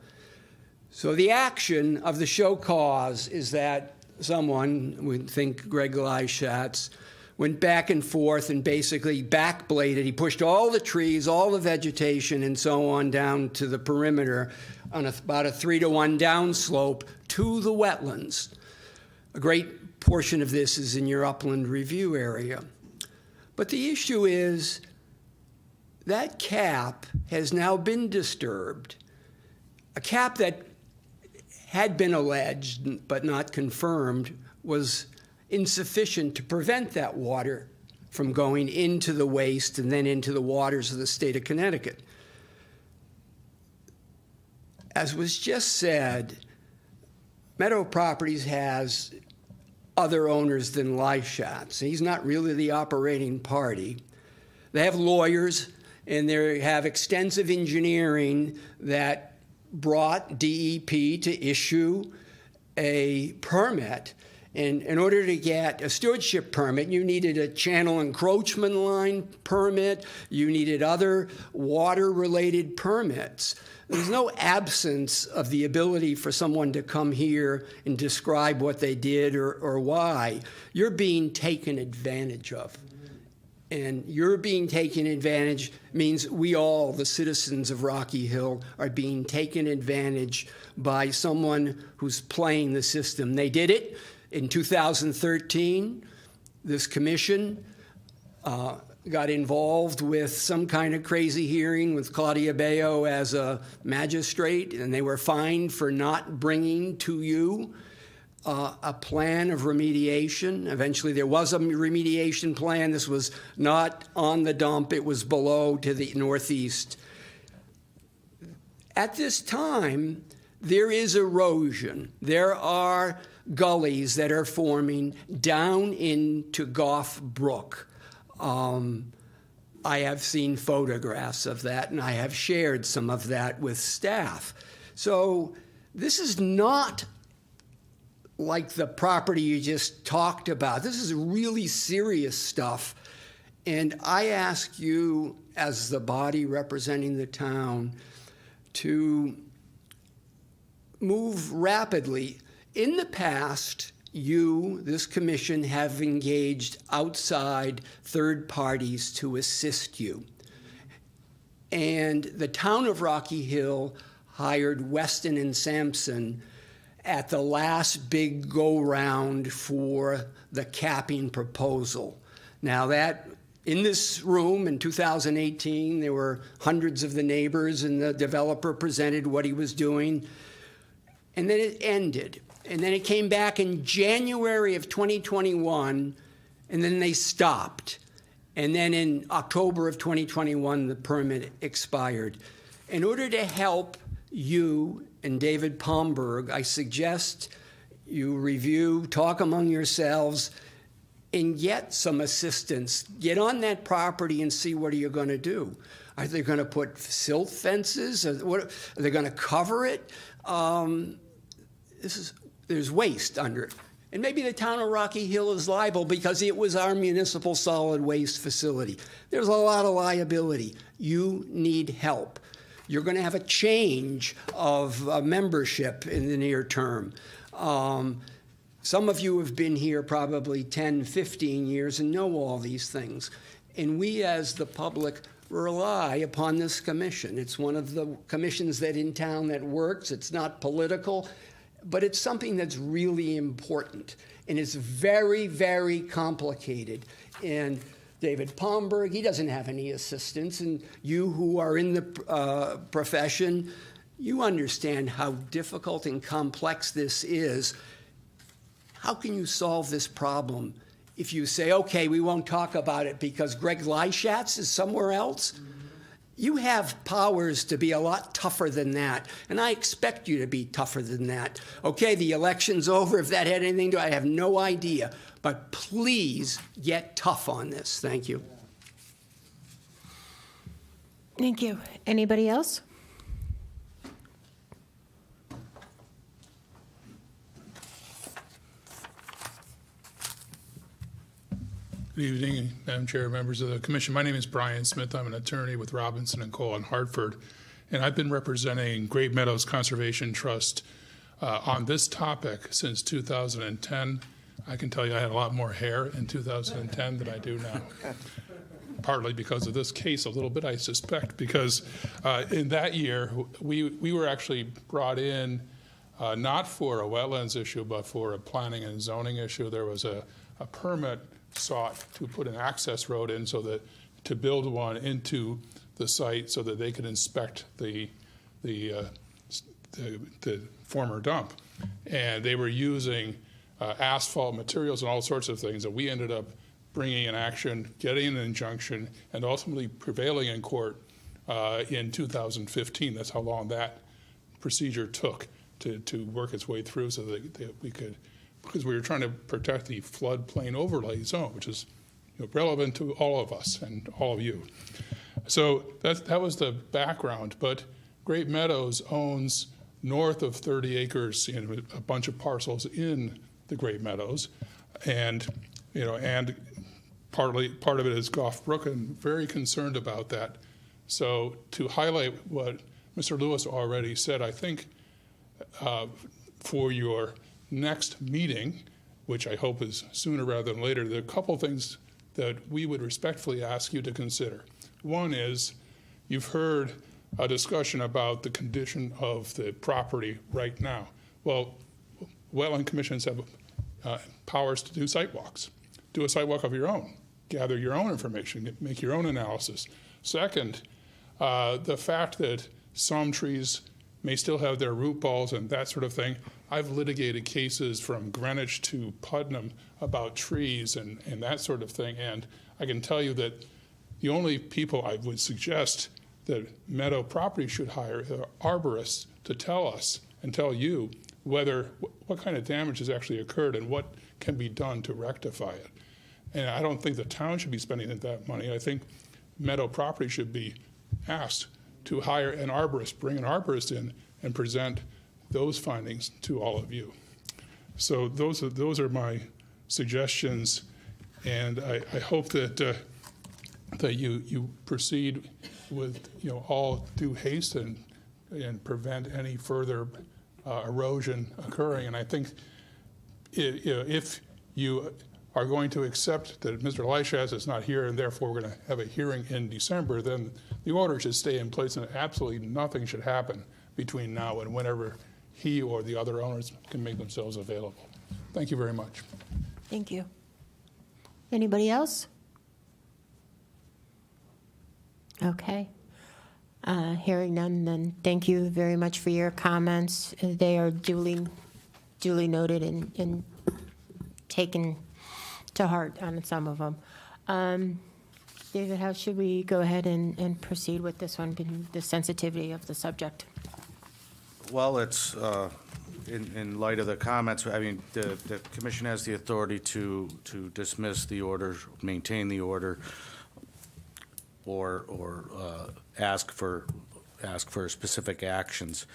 [SPEAKER 13] So the action of the show cause is that someone, we think Greg Lyschatz, went back and forth and basically backbladed. He pushed all the trees, all the vegetation, and so on down to the perimeter on about a 3-to-1 downslope to the wetlands. A great portion of this is in your upland review area. But the issue is that cap has now been disturbed, a cap that had been alleged but not confirmed was insufficient to prevent that water from going into the waste and then into the waters of the state of Connecticut. As was just said, Meadow Properties has other owners than Lyschatz. He's not really the operating party. They have lawyers, and they have extensive engineering that brought DEP to issue a permit. And in order to get a stewardship permit, you needed a channel encroachment line permit, you needed other water-related permits. There's no absence of the ability for someone to come here and describe what they did or why. You're being taken advantage of. And you're being taken advantage means we all, the citizens of Rocky Hill, are being taken advantage by someone who's playing the system. They did it in 2013. This commission got involved with some kind of crazy hearing with Claudia Bayo as a magistrate, and they were fined for not bringing to you a plan of remediation. Eventually, there was a remediation plan. This was not on the dump. It was below to the northeast. At this time, there is erosion. There are gullies that are forming down into Goff Brook. I have seen photographs of that, and I have shared some of that with staff. So this is not like the property you just talked about. This is really serious stuff. And I ask you, as the body representing the town, to move rapidly. In the past, you, this commission, have engaged outside third parties to assist you. And the town of Rocky Hill hired Weston and Sampson at the last big go-round for the capping proposal. Now that, in this room in 2018, there were hundreds of the neighbors, and the developer presented what he was doing. And then it ended. And then it came back in January of 2021, and then they stopped. And then in October of 2021, the permit expired. In order to help you and David Palmberg, I suggest you review, talk among yourselves, and get some assistance. Get on that property and see what are you going to do. Are they going to put silt fences? Are they going to cover it? There's waste under it. And maybe the town of Rocky Hill is liable because it was our municipal solid waste facility. There's a lot of liability. You need help. You're going to have a change of membership in the near term. Some of you have been here probably 10, 15 years and know all these things. And we as the public rely upon this commission. It's one of the commissions that in town that works. It's not political, but it's something that's really important. And it's very, very complicated. And David Palmberg, he doesn't have any assistance. And you who are in the profession, you understand how difficult and complex this is. How can you solve this problem if you say, okay, we won't talk about it because Greg Lyschatz is somewhere else? You have powers to be a lot tougher than that, and I expect you to be tougher than that. Okay, the election's over. If that had anything to do, I have no idea. But please get tough on this. Thank you.
[SPEAKER 1] Thank you. Anybody else?
[SPEAKER 12] Good evening, Madam Chair, members of the commission. My name is Brian Smith. I'm an attorney with Robinson & Cole in Hartford, and I've been representing Great Meadows Conservation Trust on this topic since 2010. I can tell you I had a lot more hair in 2010 than I do now. Partly because of this case, a little bit, I suspect, because in that year, we were actually brought in not for a wetlands issue, but for a planning and zoning issue. There was a permit sought to put an access road in so that to build one into the site so that they could inspect the former dump. And they were using asphalt materials and all sorts of things, and we ended up bringing an action, getting an injunction, and ultimately prevailing in court in 2015. That's how long that procedure took to work its way through so that we could, because we were trying to protect the floodplain overlay zone, which is relevant to all of us and all of you. So that was the background. But Great Meadows owns north of 30 acres, a bunch of parcels in the Great Meadows, and part of it is Goff Brook, and very concerned about that. So to highlight what Mr. Lewis already said, I think for your next meeting, which I hope is sooner rather than later, there are a couple things that we would respectfully ask you to consider. One is, you've heard a discussion about the condition of the property right now. Well, wetland commissions have powers to do site walks. Do a site walk of your own. Gather your own information. Make your own analysis. Second, the fact that some trees may still have their root balls and that sort of thing, I've litigated cases from Greenwich to Putnam about trees and that sort of thing, and I can tell you that the only people I would suggest that Meadow Property should hire are arborists to tell us and tell you what kind of damage has actually occurred and what can be done to rectify it. And I don't think the town should be spending that money. I think Meadow Property should be asked to hire an arborist, bring an arborist in and present those findings to all of you. So those are my suggestions, and I hope that you proceed with all due haste and prevent any further erosion occurring. And I think if you are going to accept that Mr. Lyshas is not here and therefore we're going to have a hearing in December, then the order should stay in place and absolutely nothing should happen between now and whenever he or the other owners can make themselves available. Thank you very much.
[SPEAKER 1] Thank you. Anybody else? Okay. Hearing none, then thank you very much for your comments. They are duly noted and taken to heart on some of them. David, how should we go ahead and proceed with this one, given the sensitivity of the subject?
[SPEAKER 2] Well, it's, in light of the comments, I mean, the commission has the authority to dismiss the order, maintain the order, or ask for specific actions.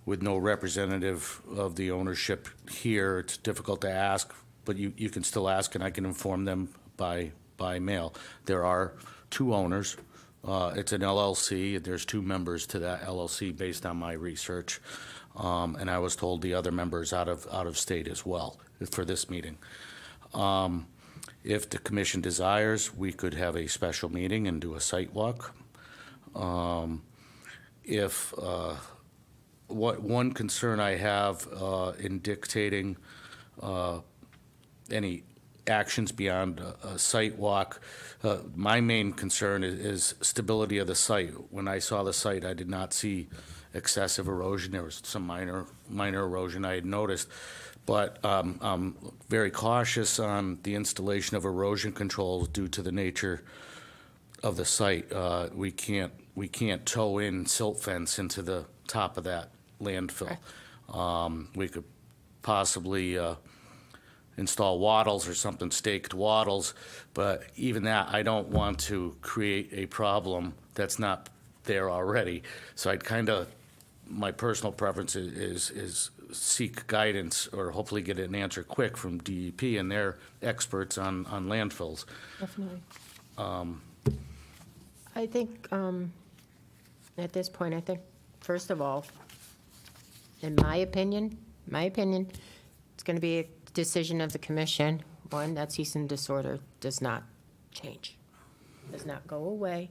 [SPEAKER 2] With no representative of the ownership here, it's difficult to ask, but you can still ask, and I can inform them by mail. There are two owners. It's an LLC. There's two members to that LLC based on my research. And I was told the other members out of state as well for this meeting. If the commission desires, we could have a special meeting and do a site walk. One concern I have in dictating any actions beyond a site walk, my main concern is stability of the site. When I saw the site, I did not see excessive erosion. There was some minor erosion I had noticed, but I'm very cautious on the installation of erosion controls due to the nature of the site. We can't tow in silt fence into the top of that landfill. We could possibly install wattles or something, staked wattles, but even that, I don't want to create a problem that's not there already. So I'd my personal preference is seek guidance or hopefully get an answer quick from DEP and their experts on landfills.
[SPEAKER 1] Definitely. I think, at this point, first of all, in my opinion, it's going to be a decision of the commission. One, that cease and desist order does not change, does not go away,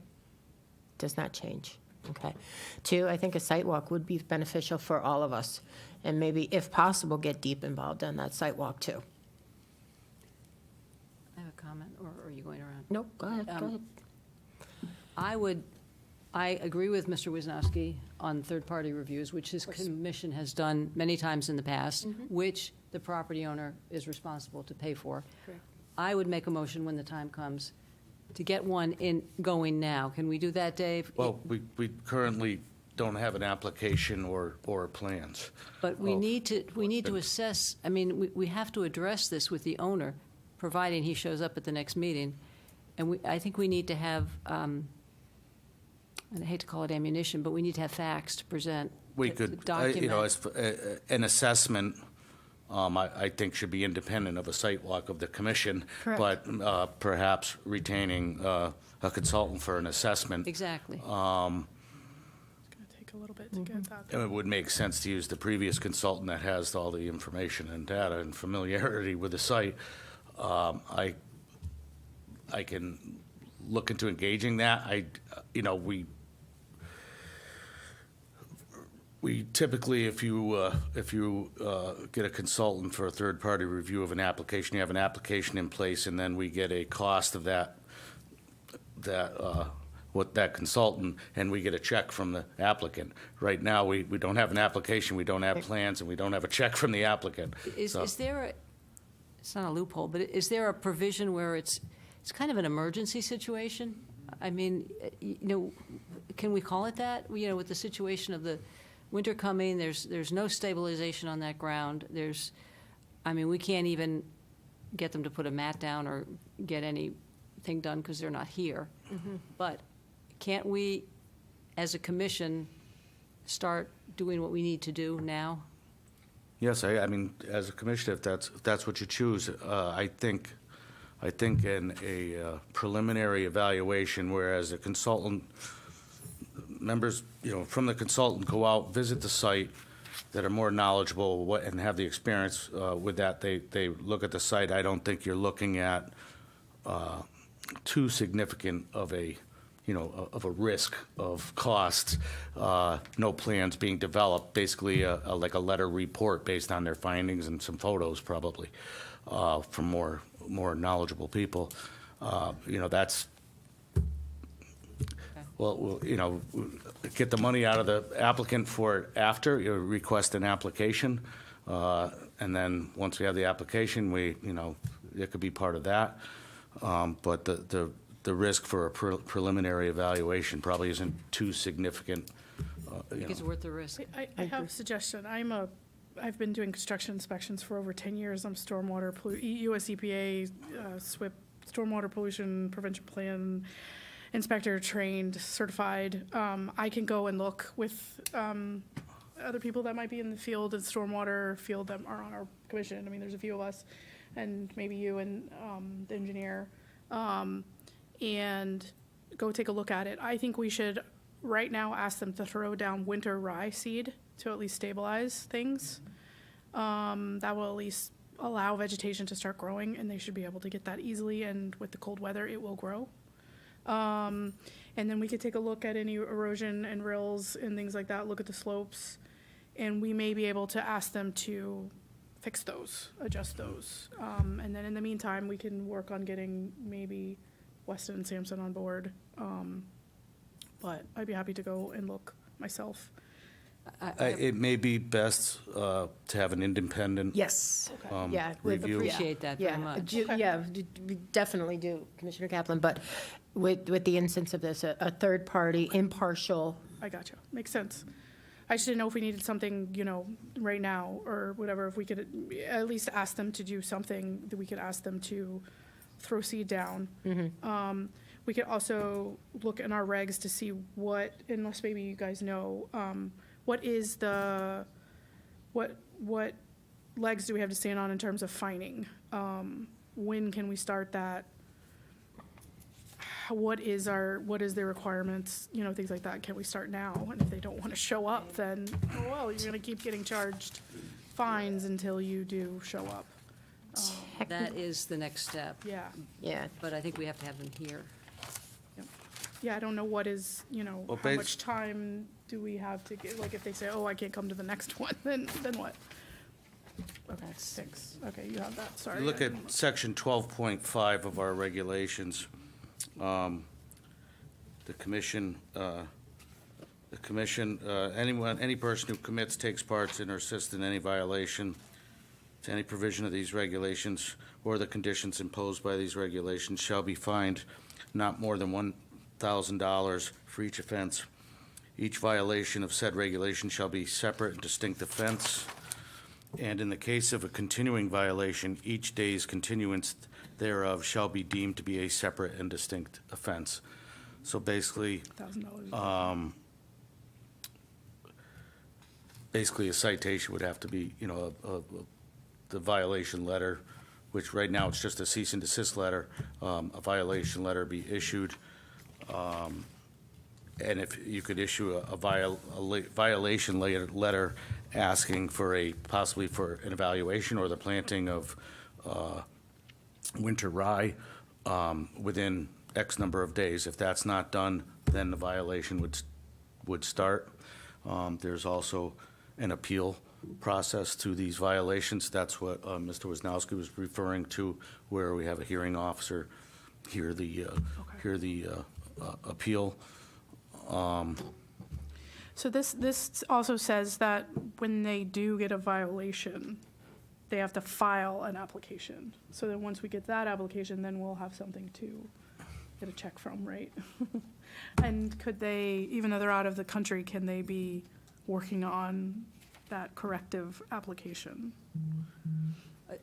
[SPEAKER 1] does not change. Okay. Two, I think a site walk would be beneficial for all of us, and maybe, if possible, get deep involved in that site walk too.
[SPEAKER 6] I have a comment, or are you going around?
[SPEAKER 1] Nope, go ahead, go ahead.
[SPEAKER 6] I agree with Mr. Wisniewski on third-party reviews, which his commission has done many times in the past, which the property owner is responsible to pay for.
[SPEAKER 7] Correct.
[SPEAKER 6] I would make a motion when the time comes to get one going now. Can we do that, Dave?
[SPEAKER 2] Well, we currently don't have an application or plans.
[SPEAKER 6] But we need to assess, I mean, we have to address this with the owner, providing he shows up at the next meeting. And I think we need to have, and I hate to call it ammunition, but we need to have facts to present.
[SPEAKER 2] We
[SPEAKER 6] to
[SPEAKER 2] could,
[SPEAKER 6] document.
[SPEAKER 2] an assessment, I think should be independent of a site walk of the commission.
[SPEAKER 1] Correct.
[SPEAKER 2] But perhaps retaining a consultant for an assessment.
[SPEAKER 6] Exactly.
[SPEAKER 7] It's going to take a little bit to get that.
[SPEAKER 2] And it would make sense to use the previous consultant that has all the information and data and familiarity with the site. I can look into engaging that. We typically, if you get a consultant for a third-party review of an application, you have an application in place, and then we get a cost of that what that consultant, and we get a check from the applicant. Right now, we don't have an application, we don't have plans, and we don't have a check from the applicant.
[SPEAKER 6] Is
[SPEAKER 2] So-
[SPEAKER 6] there a, it's not a loophole, but is there a provision where it's kind of an emergency situation? I mean, can we call it that? With the situation of the winter coming, there's no stabilization on that ground. We can't even get them to put a mat down or get anything done because they're not here. But can't we, as a commission, start doing what we need to do now?
[SPEAKER 2] Yes, I mean, as a commissioner, if that's what you choose, I think in a preliminary evaluation, whereas the consultant, members, from the consultant go out, visit the site, that are more knowledgeable and have the experience with that, they look at the site. I don't think you're looking at too significant of a risk of costs, no plans being developed, basically like a letter report based on their findings and some photos probably from more knowledgeable people. That's, well, get the money out of the applicant for it after, you request an application, and then once we have the application, it could be part of that. But the risk for a preliminary evaluation probably isn't too significant.
[SPEAKER 6] I think it's worth the risk.
[SPEAKER 7] I have a suggestion. I've been doing construction inspections for over 10 years. I'm stormwater, US EPA, SWIP, Stormwater Pollution Prevention Plan inspector, trained, certified. I can go and look with other people that might be in the field, and stormwater field that are on our commission. I mean, there's a few of us, and maybe you and the engineer, and go take a look at it. I think we should right now ask them to throw down winter rye seed to at least stabilize things. That will at least allow vegetation to start growing, and they should be able to get that easily, and with the cold weather, it will grow. And then we could take a look at any erosion and rills and things like that, look at the slopes, and we may be able to ask them to fix those, adjust those. And then in the meantime, we can work on getting maybe Weston and Sampson on board. But I'd be happy to go and look myself.
[SPEAKER 2] It may be best to have an independent
[SPEAKER 1] Yes. Yeah. with
[SPEAKER 2] review.
[SPEAKER 6] Appreciate that very much.
[SPEAKER 1] Yeah, we definitely do, Commissioner Kaplan, but with the instance of this, a third party, impartial.
[SPEAKER 7] I gotcha. Makes sense. I just didn't know if we needed something, right now or whatever, if we could at least ask them to do something, that we could ask them to throw seed down. We could also look in our regs to see what, unless maybe you guys know, what is what legs do we have to stand on in terms of fining? When can we start that? What is their requirements, things like that? Can we start now? And if they don't want to show up, then, you're going to keep getting charged fines until you do show up.
[SPEAKER 6] That is the next step.
[SPEAKER 7] Yeah.
[SPEAKER 1] Yeah.
[SPEAKER 6] But I think we have to have them here.
[SPEAKER 7] Yeah, I don't know what is,
[SPEAKER 2] Well,
[SPEAKER 7] how much time do we have to get, like, if they say, I can't come to the next one, then what? Okay, 6. Okay, you have that, sorry.
[SPEAKER 2] You look at section 12.5 of our regulations. The commission, any person who commits, takes part in, or assists in any violation to any provision of these regulations or the conditions imposed by these regulations shall be fined not more than $1,000 for each offense. Each violation of said regulation shall be separate and distinct offense. And in the case of a continuing violation, each day's continuance thereof shall be deemed to be a separate and distinct offense. So basically,
[SPEAKER 7] $1,000.
[SPEAKER 2] basically a citation would have to be, the violation letter, which right now it's just a cease and desist letter, a violation letter be issued. And if you could issue a violation letter asking for possibly for an evaluation or the planting of winter rye within X number of days. If that's not done, then the violation would start. There's also an appeal process to these violations. That's what Mr. Wisnowski was referring to, where we have a hearing officer hear the appeal.
[SPEAKER 7] So this also says that when they do get a violation, they have to file an application. So then once we get that application, then we'll have something to get a check from, right? And could they, even though they're out of the country, can they be working on that corrective application?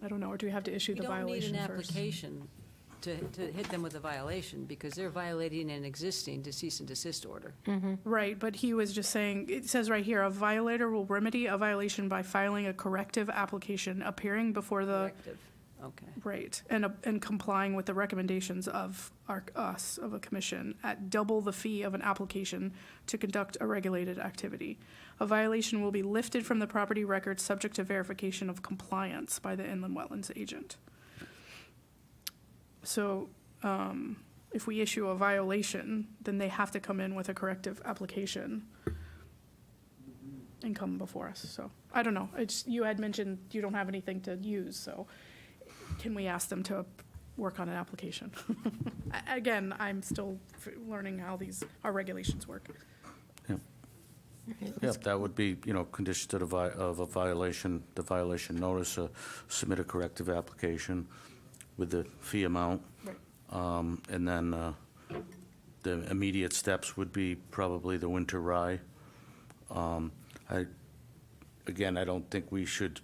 [SPEAKER 7] I don't know, or do we have to issue
[SPEAKER 6] We
[SPEAKER 7] the
[SPEAKER 6] don't need
[SPEAKER 7] violation
[SPEAKER 6] an
[SPEAKER 7] first?
[SPEAKER 6] application to hit them with a violation, because they're violating an existing cease and desist order.
[SPEAKER 7] Right, but he was just saying, it says right here, a violator will remedy a violation by filing a corrective application, appearing before the,
[SPEAKER 6] Corrective, okay.
[SPEAKER 7] right, and complying with the recommendations of us, of a commission, at double the fee of an application to conduct a regulated activity. A violation will be lifted from the property record subject to verification of compliance by the inland wetlands agent. So, if we issue a violation, then they have to come in with a corrective application and come before us, so, I don't know, it's, you had mentioned you don't have anything to use, so can we ask them to work on an application? Again, I'm still learning how our regulations work.
[SPEAKER 2] Yep, that would be, conditions of a violation, the violation notice, submit a corrective application with the fee amount.
[SPEAKER 7] Right.
[SPEAKER 2] And then the immediate steps would be probably the winter rye. I don't think we should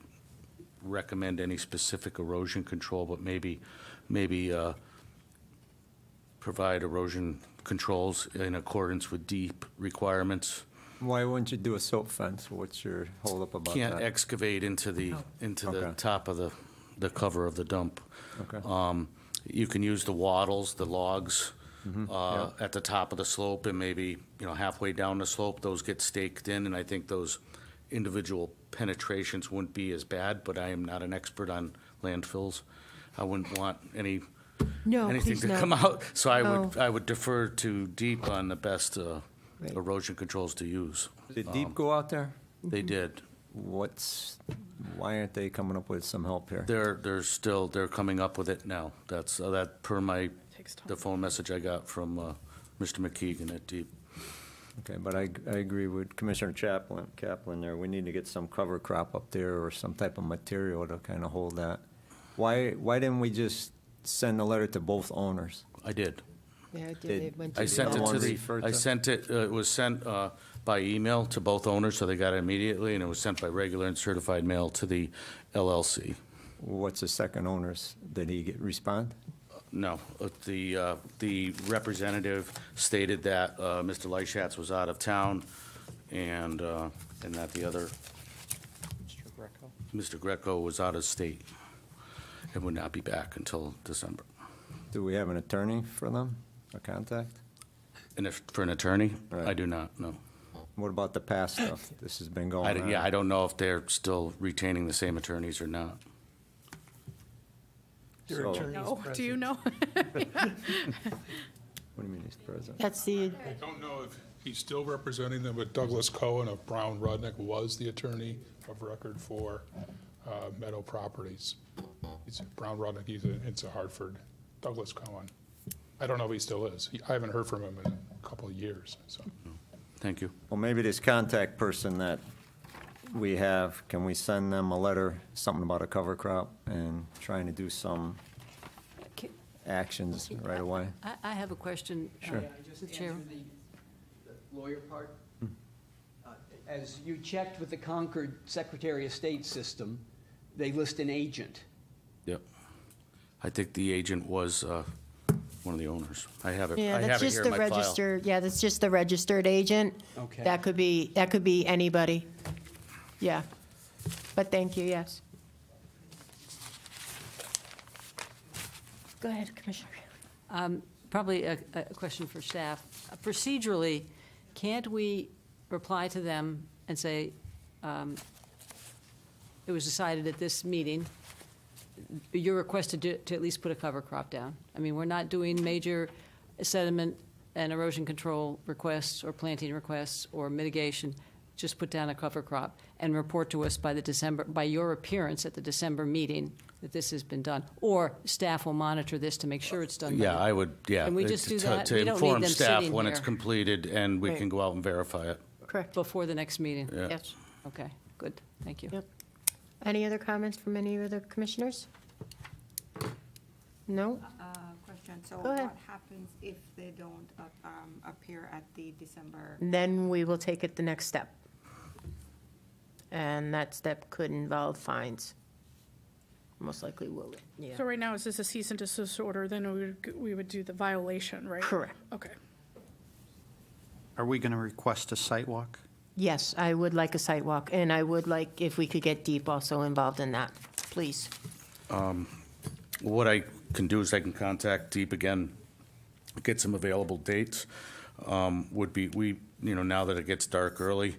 [SPEAKER 2] recommend any specific erosion control, but maybe provide erosion controls in accordance with deep requirements.
[SPEAKER 8] Why wouldn't you do a silt fence? What's your holdup about that?
[SPEAKER 2] Can't excavate into the
[SPEAKER 8] Okay.
[SPEAKER 2] top of the cover of the dump.
[SPEAKER 8] Okay.
[SPEAKER 2] You can use the wattles, the logs,
[SPEAKER 8] Yeah.
[SPEAKER 2] at the top of the slope, and maybe, halfway down the slope, those get staked in, and I think those individual penetrations wouldn't be as bad, but I am not an expert on landfills. I wouldn't want anything
[SPEAKER 1] please
[SPEAKER 2] to
[SPEAKER 1] no.
[SPEAKER 2] come out, so
[SPEAKER 1] No.
[SPEAKER 2] I would defer to DEEP on the best erosion controls to use.
[SPEAKER 8] Did Deep go out there?
[SPEAKER 2] They did.
[SPEAKER 8] Why aren't they coming up with some help here?
[SPEAKER 2] They're coming up with it now. That's, that per
[SPEAKER 7] Takes time.
[SPEAKER 2] the phone message I got from Mr. McKeegan at Deep.
[SPEAKER 8] Okay, but I agree with Commissioner Kaplan there. We need to get some cover crop up there or some type of material to kind of hold that. Why didn't we just send a letter to both owners?
[SPEAKER 1] Yeah,
[SPEAKER 2] I did.
[SPEAKER 1] I did. It went to
[SPEAKER 2] I sent it
[SPEAKER 8] One
[SPEAKER 2] to
[SPEAKER 8] referred
[SPEAKER 2] I
[SPEAKER 8] to?
[SPEAKER 2] sent it, it was sent by email to both owners, so they got it immediately, and it was sent by regular and certified mail to the LLC.
[SPEAKER 8] What's the second owner's? Did he respond?
[SPEAKER 2] No, the representative stated that Mr. Lyschatz was out of town, and that the other, Mr. Greco was out of state and would not be back until December.
[SPEAKER 8] Do we have an attorney for them, a contact?
[SPEAKER 2] And if, for an attorney,
[SPEAKER 8] Right.
[SPEAKER 2] I do not, no.
[SPEAKER 8] What about the past stuff? This has been going on.
[SPEAKER 2] Yeah, I don't know if they're still retaining the same attorneys or not.
[SPEAKER 11] Your
[SPEAKER 8] So-
[SPEAKER 11] attorney's
[SPEAKER 7] No, do you
[SPEAKER 11] present.
[SPEAKER 7] know?
[SPEAKER 8] What do you mean he's president?
[SPEAKER 1] That's the,
[SPEAKER 12] I don't know if he's still representing them, but Douglas Cohen of Brown Rudnick was the attorney of record for Meadow Properties. He's Brown Rudnick, it's a Hartford. Douglas Cohen. I don't know if he still is. I haven't heard from him in a couple of years, so.
[SPEAKER 2] Thank you.
[SPEAKER 8] Well, maybe this contact person that we have, can we send them a letter, something about a cover crop and trying to do some
[SPEAKER 6] Ca-
[SPEAKER 8] actions right away?
[SPEAKER 6] I have a question.
[SPEAKER 8] Sure.
[SPEAKER 6] Mr. Chair.
[SPEAKER 13] The lawyer part? As you checked with the Concord Secretary of State system, they list an agent.
[SPEAKER 2] Yep. I think the agent was one of the owners. I have it,
[SPEAKER 1] yeah,
[SPEAKER 2] I
[SPEAKER 1] that's
[SPEAKER 2] have it
[SPEAKER 1] just
[SPEAKER 2] here
[SPEAKER 1] the
[SPEAKER 2] in my file.
[SPEAKER 1] registered, yeah, that's just the registered agent.
[SPEAKER 13] Okay.
[SPEAKER 1] That could be anybody. Yeah. But thank you, yes. Go ahead, Commissioner.
[SPEAKER 6] Probably a question for staff. Procedurally, can't we reply to them and say, it was decided at this meeting, you're requested to at least put a cover crop down? I mean, we're not doing major sediment and erosion control requests or planting requests or mitigation. just put down a cover crop and report to us by your appearance at the December meeting that this has been done. Or staff will monitor this to make sure it's done.
[SPEAKER 2] Yeah, I would, yeah.
[SPEAKER 6] Can we just do that?
[SPEAKER 2] To
[SPEAKER 6] We don't need
[SPEAKER 2] inform
[SPEAKER 6] them
[SPEAKER 2] staff
[SPEAKER 6] sitting
[SPEAKER 2] when it's
[SPEAKER 6] here.
[SPEAKER 2] completed, and we
[SPEAKER 1] Right.
[SPEAKER 2] can go out and verify it.
[SPEAKER 1] Correct.
[SPEAKER 6] Before the next meeting?
[SPEAKER 2] Yeah.
[SPEAKER 1] Yes.
[SPEAKER 6] Okay, good, thank you.
[SPEAKER 1] Yep. Any other comments from any of the commissioners? No?
[SPEAKER 14] Question, so
[SPEAKER 1] Go ahead.
[SPEAKER 14] what happens if they don't appear at the December?
[SPEAKER 1] Then we will take it the next step. And that step could involve fines. Most likely will, yeah.
[SPEAKER 7] So right now, is this a cease and desist order? Then we would do the violation, right?
[SPEAKER 1] Correct.
[SPEAKER 7] Okay.
[SPEAKER 9] Are we going to request a site walk?
[SPEAKER 1] Yes, I would like a site walk, and I would like if we could get Deep also involved in that, please.
[SPEAKER 2] What I can do is I can contact Deep again, get some available dates. Would be, now that it gets dark early,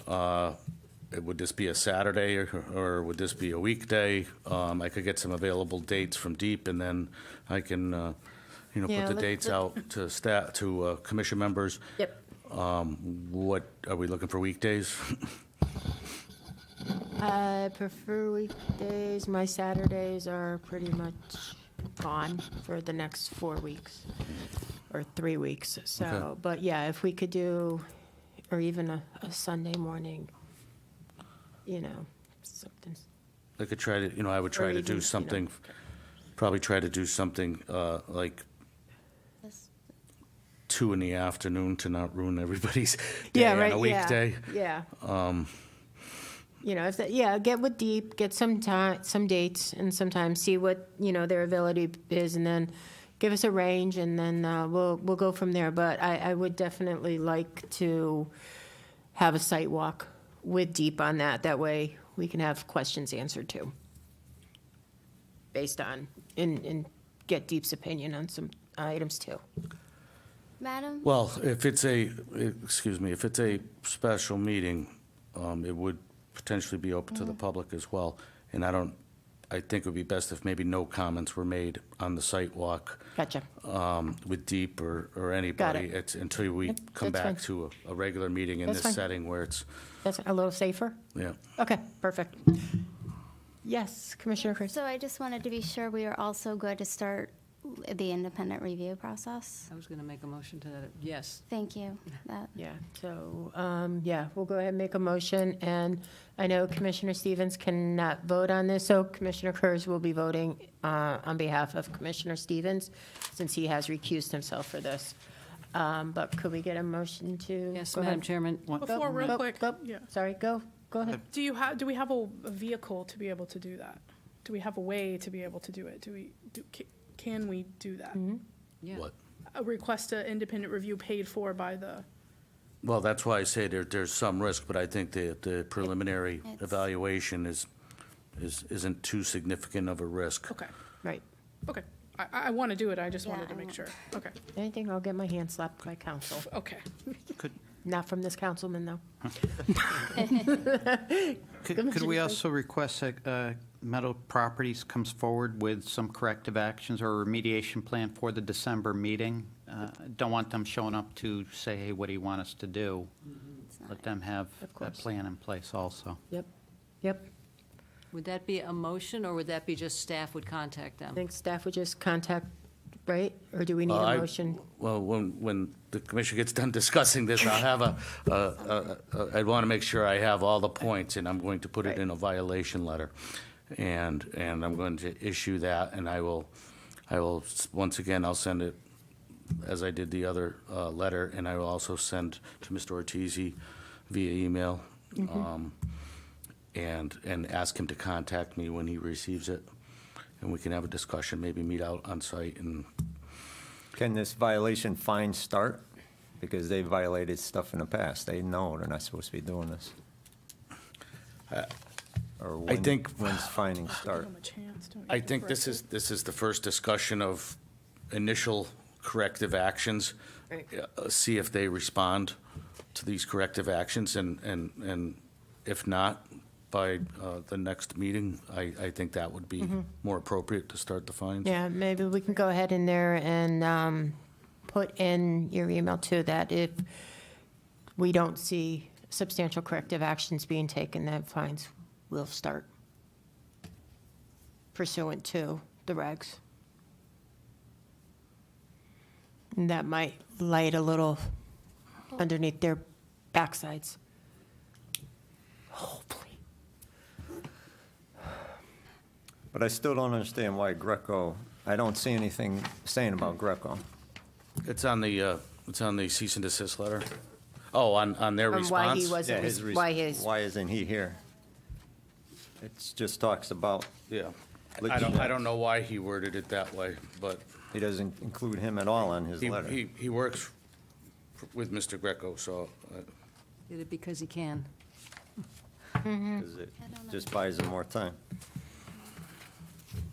[SPEAKER 2] would this be a Saturday or would this be a weekday? I could get some available dates from Deep, and then I can,
[SPEAKER 1] Yeah,
[SPEAKER 2] put the dates out to staff, to commission members.
[SPEAKER 1] Yep.
[SPEAKER 2] What, are we looking for weekdays?
[SPEAKER 1] I prefer weekdays. My Saturdays are pretty much gone for the next 4 weeks or 3 weeks. So,
[SPEAKER 2] Okay.
[SPEAKER 1] but yeah, if we could do, or even a Sunday morning, something.
[SPEAKER 2] I could try to, I would try
[SPEAKER 1] Or
[SPEAKER 2] to
[SPEAKER 1] even,
[SPEAKER 2] do something, probably try to do something like 2 in the afternoon to not ruin everybody's day
[SPEAKER 1] Yeah,
[SPEAKER 2] on
[SPEAKER 1] right.
[SPEAKER 2] a weekday.
[SPEAKER 1] Yeah. Get with Deep, get some time, some dates, and sometimes see what their ability is, and then give us a range, and then we'll go from there. But I would definitely like to have a site walk with Deep on that. That way, we can have questions answered too, based on and get Deep's opinion on some items too.
[SPEAKER 15] Madam?
[SPEAKER 2] Well, if it's a special meeting, it would potentially be open to the public as well. And I think it would be best if maybe no comments were made on the site walk.
[SPEAKER 1] Gotcha.
[SPEAKER 2] With Deep or anybody.
[SPEAKER 1] it.
[SPEAKER 2] It's until we come
[SPEAKER 1] that's
[SPEAKER 2] back
[SPEAKER 1] fine.
[SPEAKER 2] to a regular meeting in
[SPEAKER 1] That's
[SPEAKER 2] this
[SPEAKER 1] fine.
[SPEAKER 2] setting where it's,
[SPEAKER 1] That's a little safer?
[SPEAKER 2] yeah.
[SPEAKER 1] Okay, perfect. Yes, Commissioner Chris.
[SPEAKER 15] So I just wanted to be sure we are also good to start the independent review process.
[SPEAKER 6] I was going to make a motion to that, yes.
[SPEAKER 15] Thank you. That
[SPEAKER 1] Yeah, so, we'll go ahead and make a motion, and I know Commissioner Stevens cannot vote on this, so Commissioner Kurz will be voting on behalf of Commissioner Stevens, since he has recused himself for this. But could we get a motion to?
[SPEAKER 6] Yes,
[SPEAKER 1] go
[SPEAKER 6] Madam
[SPEAKER 1] ahead.
[SPEAKER 6] Chairman.
[SPEAKER 7] Before, real
[SPEAKER 1] Go-
[SPEAKER 7] quick,
[SPEAKER 1] go-
[SPEAKER 7] yeah.
[SPEAKER 1] Sorry, go ahead.
[SPEAKER 7] Do we have a vehicle to be able to do that? Do we have a way to be able to do it? Can we do that?
[SPEAKER 6] Yeah.
[SPEAKER 2] What?
[SPEAKER 7] Request an independent review paid for by the,
[SPEAKER 2] Well, that's why I say there's some risk, but I think the preliminary
[SPEAKER 15] It's-
[SPEAKER 2] evaluation isn't too significant of a risk.
[SPEAKER 7] okay,
[SPEAKER 1] Right.
[SPEAKER 7] okay. I want to do it, I just
[SPEAKER 15] Yeah,
[SPEAKER 7] wanted to
[SPEAKER 15] I
[SPEAKER 7] make
[SPEAKER 15] want-
[SPEAKER 7] sure. Okay,
[SPEAKER 1] Anything, I'll get my hand slapped by council.
[SPEAKER 7] okay.
[SPEAKER 1] Not from this councilman, though.
[SPEAKER 9] Could we also request that Meadow Properties comes forward with some corrective actions or a remediation plan for the December meeting? Don't want them showing up to say, hey, what do you want us to do? Let them have
[SPEAKER 1] Of
[SPEAKER 9] that
[SPEAKER 1] course.
[SPEAKER 9] plan in place also.
[SPEAKER 1] Yep.
[SPEAKER 6] Would that be a motion, or would that be just staff would contact them?
[SPEAKER 1] I think staff would just contact, right? Or do we need a motion?
[SPEAKER 2] Well, when the commission gets done discussing this, I'll have I'd want to make sure I have all the points, and I'm going to put it
[SPEAKER 1] Right.
[SPEAKER 2] in a violation letter. And I'm going to issue that, and I will, once again, I'll send it as I did the other letter, and I will also send to Mr. Ortiz via email, and ask him to contact me when he receives it, and we can have a discussion, maybe meet out on site and
[SPEAKER 16] Can this violation fine start? Because they violated stuff in the past. They know they're not supposed to be doing this. Or when's fining start?
[SPEAKER 7] Give them a chance, don't you?
[SPEAKER 2] I think this is the first discussion of initial corrective actions.
[SPEAKER 1] Right.
[SPEAKER 2] See if they respond to these corrective actions, and if not, by the next meeting, I think that would be more appropriate to start the fines.
[SPEAKER 1] Yeah, maybe we can go ahead in there and put in your email too, that if we don't see substantial corrective actions being taken, then fines will start pursuant to the regs. And that might light a little underneath their backsides. Hopefully.
[SPEAKER 16] But I still don't understand why Greco, I don't see anything saying about Greco.
[SPEAKER 2] It's on the cease and desist letter. Oh, on their
[SPEAKER 1] On why he
[SPEAKER 2] response?
[SPEAKER 1] wasn't,
[SPEAKER 16] Yeah, his why isn't he here? It just talks about,
[SPEAKER 2] Yeah. I don't know why he worded it that way, but
[SPEAKER 16] he doesn't include him at all on his letter.
[SPEAKER 2] he works with Mr. Greco, so
[SPEAKER 6] Did it because he can.
[SPEAKER 16] 'Cause it just buys him more time.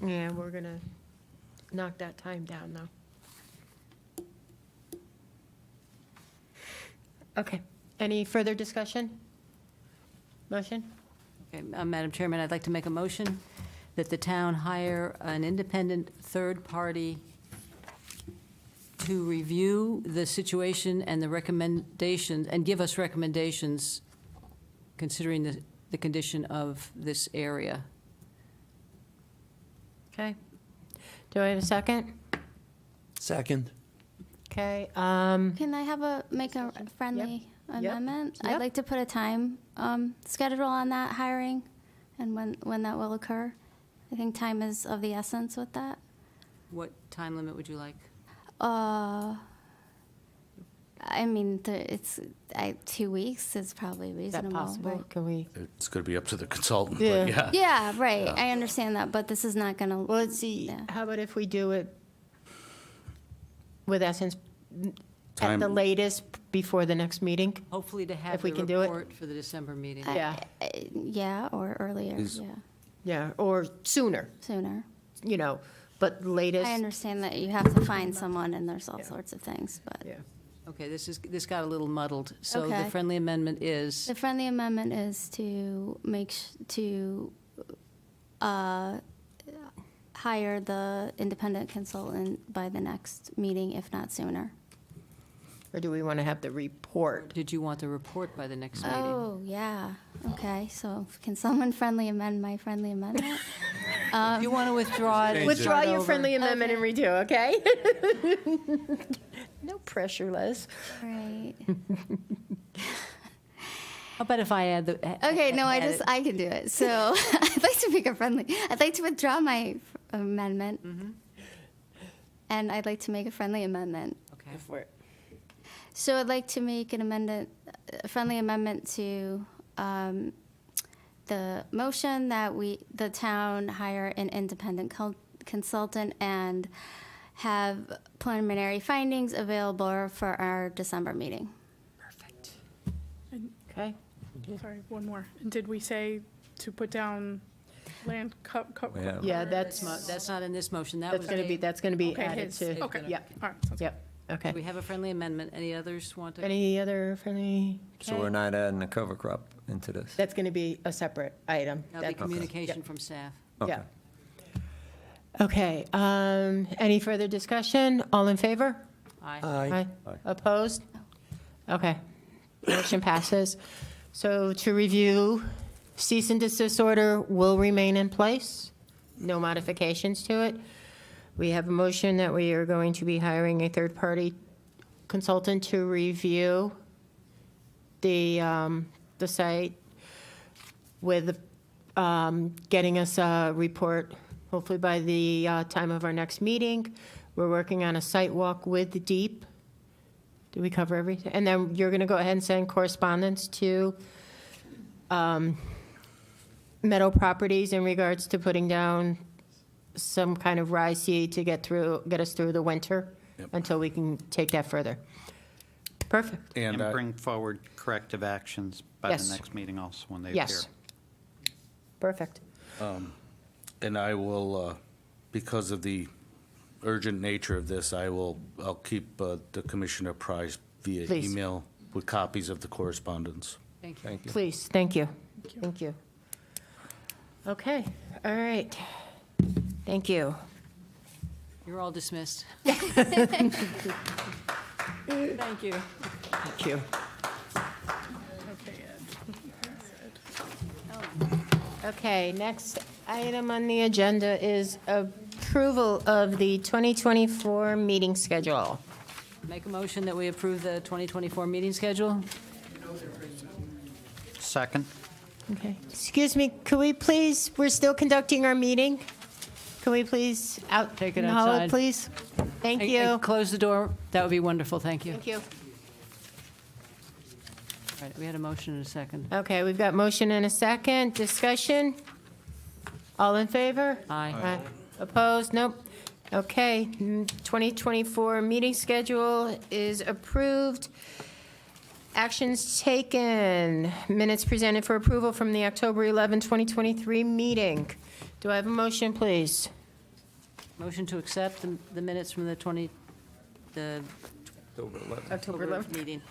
[SPEAKER 1] yeah, we're gonna knock that time down, though. Okay, any further discussion? Motion?
[SPEAKER 6] Okay, Madam Chairman, I'd like to make a motion that the town hire an independent third party to review the situation and the recommendations, and give us recommendations considering the condition of this area.
[SPEAKER 1] Okay. Do I have a second?
[SPEAKER 10] Second.
[SPEAKER 1] Okay,
[SPEAKER 15] Can I make a friendly
[SPEAKER 1] Yep.
[SPEAKER 15] amendment?
[SPEAKER 1] Yep.
[SPEAKER 15] I'd like to put a time schedule on that hiring and when that will occur. I think time is of the essence with that.
[SPEAKER 6] What time limit would you like?
[SPEAKER 15] I mean, 2 weeks is probably
[SPEAKER 1] is that
[SPEAKER 15] reasonable.
[SPEAKER 1] possible?
[SPEAKER 15] right?
[SPEAKER 1] Can we?
[SPEAKER 2] it's going to be up to the consultant,
[SPEAKER 1] Yeah.
[SPEAKER 2] but yeah.
[SPEAKER 15] Yeah, right. I understand that, but this is not going to.
[SPEAKER 1] Well, let's see,
[SPEAKER 15] Yeah.
[SPEAKER 1] how about if we do it with Essence at
[SPEAKER 2] Time-
[SPEAKER 1] the latest before the next meeting?
[SPEAKER 6] Hopefully to have
[SPEAKER 1] If we
[SPEAKER 6] the
[SPEAKER 1] can do it.
[SPEAKER 6] report for the December meeting.
[SPEAKER 1] Yeah,
[SPEAKER 15] Yeah, or earlier.
[SPEAKER 2] Is-
[SPEAKER 15] Yeah,
[SPEAKER 1] yeah, or sooner,
[SPEAKER 15] sooner.
[SPEAKER 1] you know, but latest.
[SPEAKER 15] I understand that you have to find someone, and there's all sorts of things, but.
[SPEAKER 1] Yeah.
[SPEAKER 6] Okay, this got a little muddled. So the
[SPEAKER 15] Okay.
[SPEAKER 6] friendly amendment is,
[SPEAKER 15] The friendly amendment is to hire the independent consultant by the next meeting, if not sooner.
[SPEAKER 1] Or do we want to have the report?
[SPEAKER 6] did you want the report by the next meeting?
[SPEAKER 15] Oh, yeah. Okay, so can someone friendly amend my friendly amendment?
[SPEAKER 6] Do you want to withdraw it?
[SPEAKER 1] Withdraw
[SPEAKER 6] start
[SPEAKER 1] your
[SPEAKER 6] over?
[SPEAKER 1] friendly amendment and
[SPEAKER 15] Okay.
[SPEAKER 1] redo, okay? No pressure, Les.
[SPEAKER 15] Right.
[SPEAKER 6] How about if I add the?
[SPEAKER 15] Okay, no,
[SPEAKER 6] add it?
[SPEAKER 15] I can do it. So I'd like to make a friendly, I'd like to withdraw my amendment. And I'd like to make a friendly amendment.
[SPEAKER 6] Okay.
[SPEAKER 1] For it.
[SPEAKER 15] So I'd like to make a friendly amendment to the motion that the town hire an independent consultant and have preliminary findings available for our December meeting.
[SPEAKER 1] Perfect.
[SPEAKER 7] And-
[SPEAKER 1] Okay.
[SPEAKER 7] Sorry, one more. And did we say to put down land
[SPEAKER 1] Yeah, that's,
[SPEAKER 6] That's not in this motion. That
[SPEAKER 1] that's
[SPEAKER 6] was
[SPEAKER 1] going to be,
[SPEAKER 6] a-
[SPEAKER 1] that's going to be
[SPEAKER 7] Okay,
[SPEAKER 1] added
[SPEAKER 7] his,
[SPEAKER 1] to.
[SPEAKER 7] okay.
[SPEAKER 1] Yep,
[SPEAKER 7] All right, sounds good.
[SPEAKER 1] yep, okay.
[SPEAKER 6] We have a friendly amendment. Any others want to?
[SPEAKER 1] Any other friendly?
[SPEAKER 16] So
[SPEAKER 1] okay.
[SPEAKER 16] we're not adding a cover crop into this?
[SPEAKER 1] That's going to be a separate item.
[SPEAKER 6] That'll be
[SPEAKER 1] That's-
[SPEAKER 6] communication from staff.
[SPEAKER 1] Yeah. Okay, any further discussion? All in favor?
[SPEAKER 6] Aye.
[SPEAKER 10] Aye.
[SPEAKER 16] Aye.
[SPEAKER 1] Opposed? Okay, motion passes. So to review, cease and desist order will remain in place, no modifications to it. We have a motion that we are going to be hiring a third-party consultant to review the site with getting us a report, hopefully by the time of our next meeting. We're working on a site walk with DEEP. Did we cover everything? And then you're going to go ahead and send correspondence to Meadow Properties in regards to putting down some kind of rye seed to get us through the winter until we can take that further. Perfect.
[SPEAKER 9] And
[SPEAKER 2] And
[SPEAKER 9] bring forward corrective actions by
[SPEAKER 1] Yes.
[SPEAKER 9] the next meeting also when they appear.
[SPEAKER 1] Yes. Perfect.
[SPEAKER 2] And I will, because of the urgent nature of this, I'll keep the commissioner apprised via
[SPEAKER 1] Please.
[SPEAKER 2] email with copies of the correspondence.
[SPEAKER 6] Thank you.
[SPEAKER 16] Thank you.
[SPEAKER 1] Please, thank you. Thank you. Okay, all right. Thank you.
[SPEAKER 6] You're all dismissed. Thank you.
[SPEAKER 1] Thank you.
[SPEAKER 7] Okay,
[SPEAKER 1] Okay, next item on the agenda is approval of the 2024 meeting schedule.
[SPEAKER 6] Make a motion that we approve the 2024 meeting schedule?
[SPEAKER 9] Second.
[SPEAKER 1] Okay. Excuse me, could we please, we're still conducting our meeting. Can we please
[SPEAKER 6] Take it
[SPEAKER 1] Hold,
[SPEAKER 6] outside.
[SPEAKER 1] please? Thank
[SPEAKER 6] And
[SPEAKER 1] you.
[SPEAKER 6] close the door. That would be wonderful. Thank you.
[SPEAKER 1] Thank you.
[SPEAKER 6] All right, we had a motion and a second.
[SPEAKER 1] Okay, we've got motion and a second. Discussion? All in favor?
[SPEAKER 6] Aye.
[SPEAKER 1] Opposed? Nope. Okay, 2024 meeting schedule is approved. Actions taken. Minutes presented for approval from the October 11, 2023 meeting. Do I have a motion, please?
[SPEAKER 6] Motion to accept the minutes from the
[SPEAKER 1] October 11th.
[SPEAKER 6] meeting.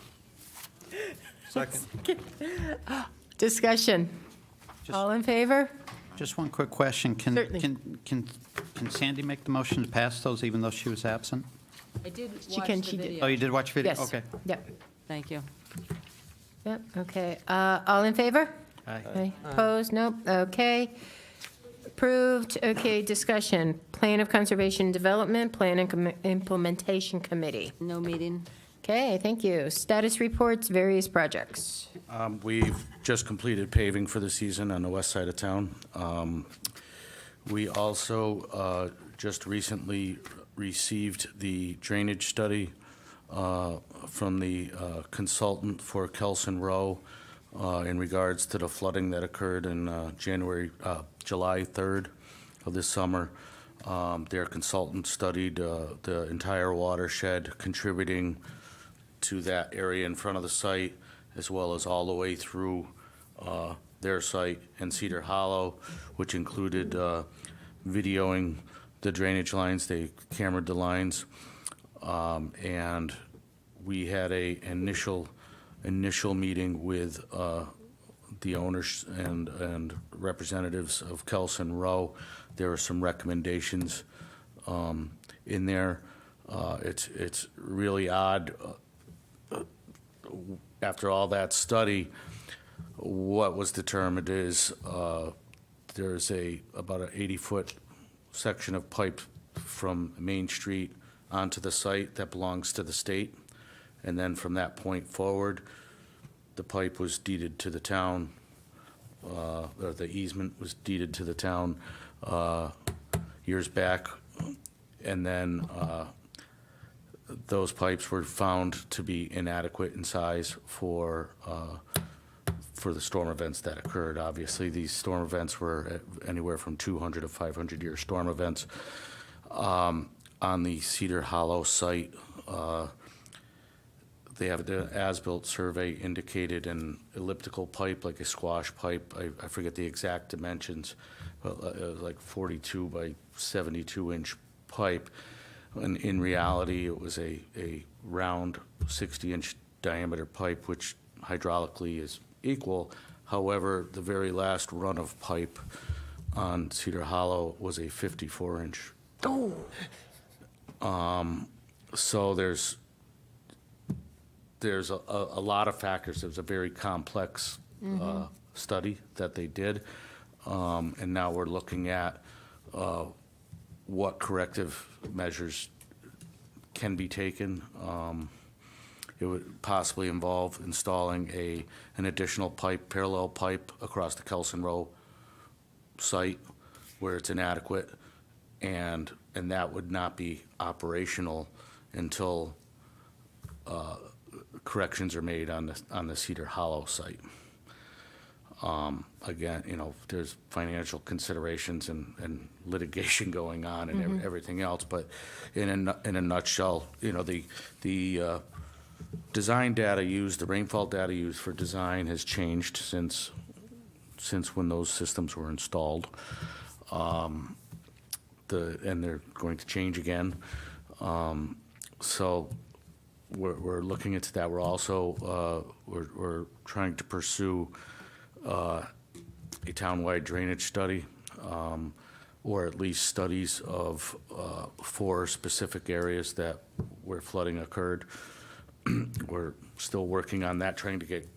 [SPEAKER 16] Second.
[SPEAKER 1] Discussion? All in favor?
[SPEAKER 9] Just one quick question.
[SPEAKER 1] Certainly.
[SPEAKER 9] Can Sandy make the motion to pass those even though she was absent?
[SPEAKER 6] I did
[SPEAKER 1] She
[SPEAKER 6] watch
[SPEAKER 1] can-
[SPEAKER 6] the
[SPEAKER 1] she did.
[SPEAKER 6] video.
[SPEAKER 9] Oh, you did watch video?
[SPEAKER 1] Yes.
[SPEAKER 9] Okay.
[SPEAKER 1] Yep.
[SPEAKER 6] Thank you.
[SPEAKER 1] Yep, okay. All in favor?
[SPEAKER 9] Aye.
[SPEAKER 1] Opposed? Nope. Okay. Approved. Okay, discussion. Plan of Conservation Development, Plan and Implementation Committee.
[SPEAKER 6] No meeting.
[SPEAKER 1] Okay, thank you. Status reports, various projects.
[SPEAKER 2] We've just completed paving for the season on the west side of town. We also just recently received the drainage study from the consultant for Kelson Row in regards to the flooding that occurred in July 3rd of this summer. Their consultant studied the entire watershed contributing to that area in front of the site, as well as all the way through their site in Cedar Hollow, which included videoing the drainage lines. They cameraed the lines. And we had a initial meeting with the owners and representatives of Kelson Row. There were some recommendations in there. It's really odd. After all that study, what was determined is there's about an 80-foot section of pipe from Main Street onto the site that belongs to the state. And then from that point forward, the pipe was deeded to the town, or the easement was deeded to the town years back. And then those pipes were found to be inadequate in size for the storm events that occurred. Obviously, these storm events were anywhere from 200 to 500-year storm events. On the Cedar Hollow site, they have the as-built survey indicated an elliptical pipe, like a squash pipe. I forget the exact dimensions, but like 42 by 72-inch pipe. And in reality, it was a round 60-inch diameter pipe, which hydraulically is equal. However, the very last run of pipe on Cedar Hollow was a 54-inch.
[SPEAKER 1] Oh.
[SPEAKER 2] So there's a lot of factors. It was a very complex study that they did. And now we're looking at what corrective measures can be taken. It would possibly involve installing an additional pipe, parallel pipe across the Kelson Row site where it's inadequate, and that would not be operational until corrections are made on the Cedar Hollow site. Again, there's financial considerations and litigation going on and everything else, but in a nutshell, the design data used, the rainfall data used for design has changed since when those systems were installed. And they're going to change again. So we're looking into that. We're also we're trying to pursue a townwide drainage study, or at least studies of 4 specific areas where flooding occurred. We're still working on that, trying to get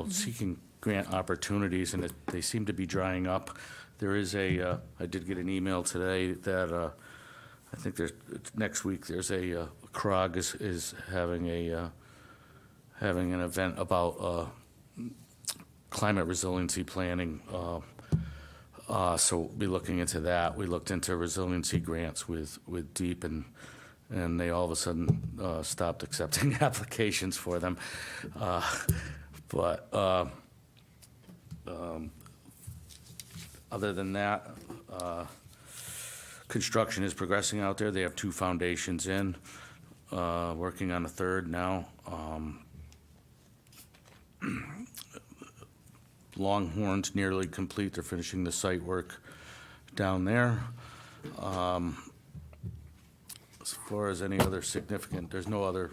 [SPEAKER 2] seeking grant opportunities, and they seem to be drying up. There is I did get an email today that I think next week there's CROG is having having an event about climate resiliency planning. So we'll be looking into that. We looked into resiliency grants with DEEP, and they all of a sudden stopped accepting applications for them. But other than that, construction is progressing out there. They have 2 foundations in, working on a third now. Longhorn's nearly complete. They're finishing the site work down there. As far as any other significant, there's no other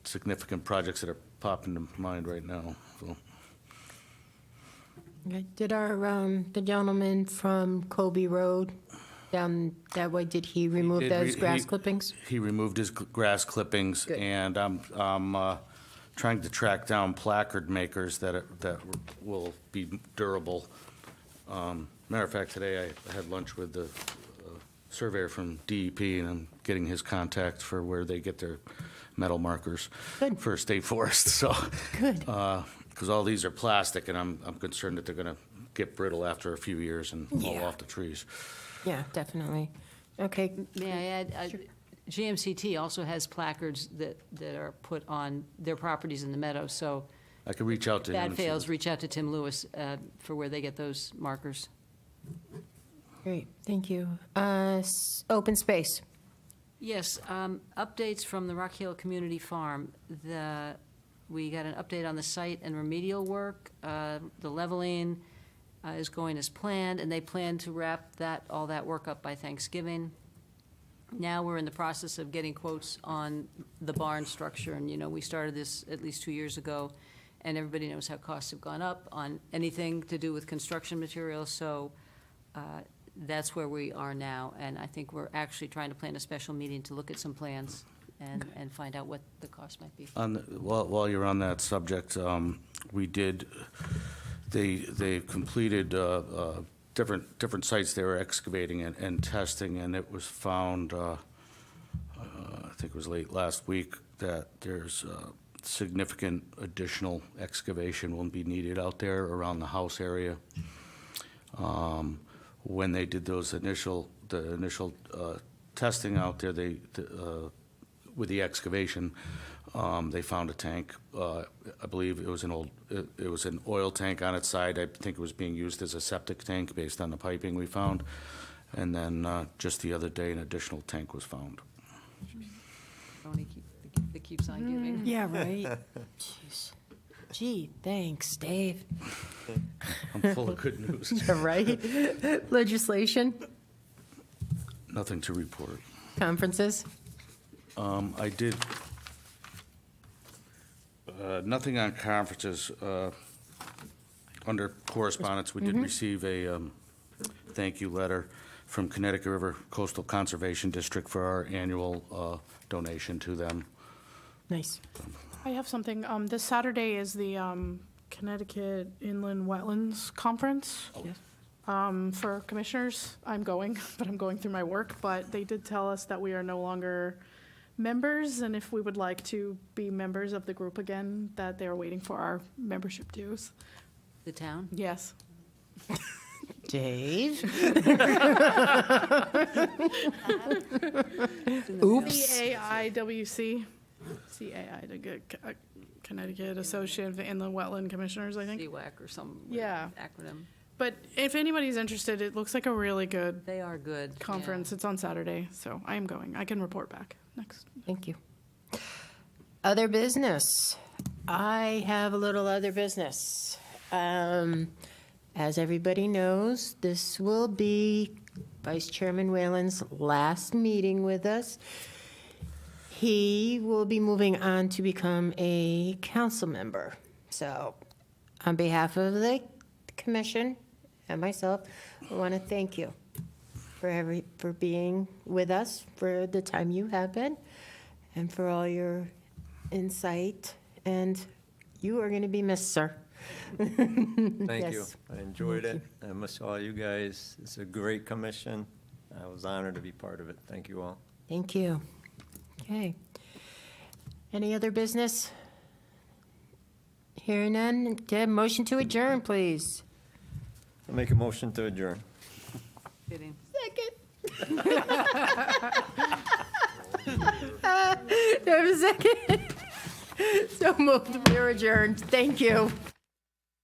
[SPEAKER 2] significant projects that are popping to mind right now. So.
[SPEAKER 1] Okay. Did the gentleman from Colby Road down that way, did he remove those grass clippings?
[SPEAKER 2] He removed his grass clippings.
[SPEAKER 1] Good.
[SPEAKER 2] And I'm trying to track down placard makers that will be durable. Matter of fact, today I had lunch with the surveyor from DEP, and I'm getting his contact for where they get their metal markers for state forest. So,
[SPEAKER 1] good.
[SPEAKER 2] Because all these are plastic, and I'm concerned that they're going to get brittle after a few years and fall off the trees.
[SPEAKER 1] Yeah, definitely. Okay.
[SPEAKER 6] May I add, GMCT also has placards that are put on their properties in the meadow, so
[SPEAKER 2] I could reach out to him.
[SPEAKER 6] that
[SPEAKER 2] and see
[SPEAKER 6] fails, reach out to Tim Lewis for where they get those markers.
[SPEAKER 1] Great, thank you. Open space.
[SPEAKER 6] Yes, updates from the Rock Hill Community Farm. We got an update on the site and remedial work. The leveling is going as planned, and they plan to wrap all that work up by Thanksgiving. Now we're in the process of getting quotes on the barn structure, and we started this at least 2 years ago, and everybody knows how costs have gone up on anything to do with construction materials, so that's where we are now, and I think we're actually trying to plan a special meeting to look at some plans and find out what the cost might be.
[SPEAKER 2] While you're on that subject, they completed different sites they were excavating and testing, and it was found, I think it was late last week, that there's significant additional excavation will be needed out there around the house area. When they did the initial testing out there, with the excavation, they found a tank. I believe it was an oil tank on its side. I think it was being used as a septic tank based on the piping we found. And then just the other day, an additional tank was found.
[SPEAKER 6] Tony, the keeps on giving.
[SPEAKER 1] Yeah, right. Jeez. Gee, thanks, Dave.
[SPEAKER 2] I'm full of good news.
[SPEAKER 1] Right? Legislation,
[SPEAKER 2] Nothing to report.
[SPEAKER 1] conferences.
[SPEAKER 2] I did, nothing on conferences. Under correspondence, we did receive a thank you letter from Connecticut River Coastal Conservation District for our annual donation to them.
[SPEAKER 1] Nice.
[SPEAKER 7] I have something. This Saturday is the Connecticut Inland Wetlands Conference. For commissioners. I'm going, but I'm going through my work. But they did tell us that we are no longer members, and if we would like to be members of the group again, that they are waiting for our membership dues.
[SPEAKER 6] The town?
[SPEAKER 7] Yes.
[SPEAKER 1] Dave?
[SPEAKER 7] Oops. CAIWC. CAI, the Connecticut Association of Inland Wetland Commissioners, I think.
[SPEAKER 6] CWAC or some
[SPEAKER 7] Yeah.
[SPEAKER 6] acronym.
[SPEAKER 7] But if anybody's interested, it looks like a really good
[SPEAKER 6] They are good.
[SPEAKER 7] conference. It's on Saturday, so I am going. I can report back next.
[SPEAKER 1] Thank you. Other business. I have a little other business. As everybody knows, this will be Vice Chairman Whalen's last meeting with us. He will be moving on to become a council member. So, on behalf of the commission and myself, I want to thank you for being with us for the time you have been, and for all your insight. And you are going to be missed, sir.
[SPEAKER 16] Thank you.
[SPEAKER 1] Yes.
[SPEAKER 16] I enjoyed
[SPEAKER 1] Thank
[SPEAKER 16] it. I miss all you guys. It's a great commission. I was honored to be part of it. Thank you all.
[SPEAKER 1] Thank you. Okay. Any other business? Hearing none, Deb, motion to adjourn, please.
[SPEAKER 16] I'll make a motion to adjourn.
[SPEAKER 6] Kidding.
[SPEAKER 1] Second. Do I have a second? So moved, we're adjourned. Thank you.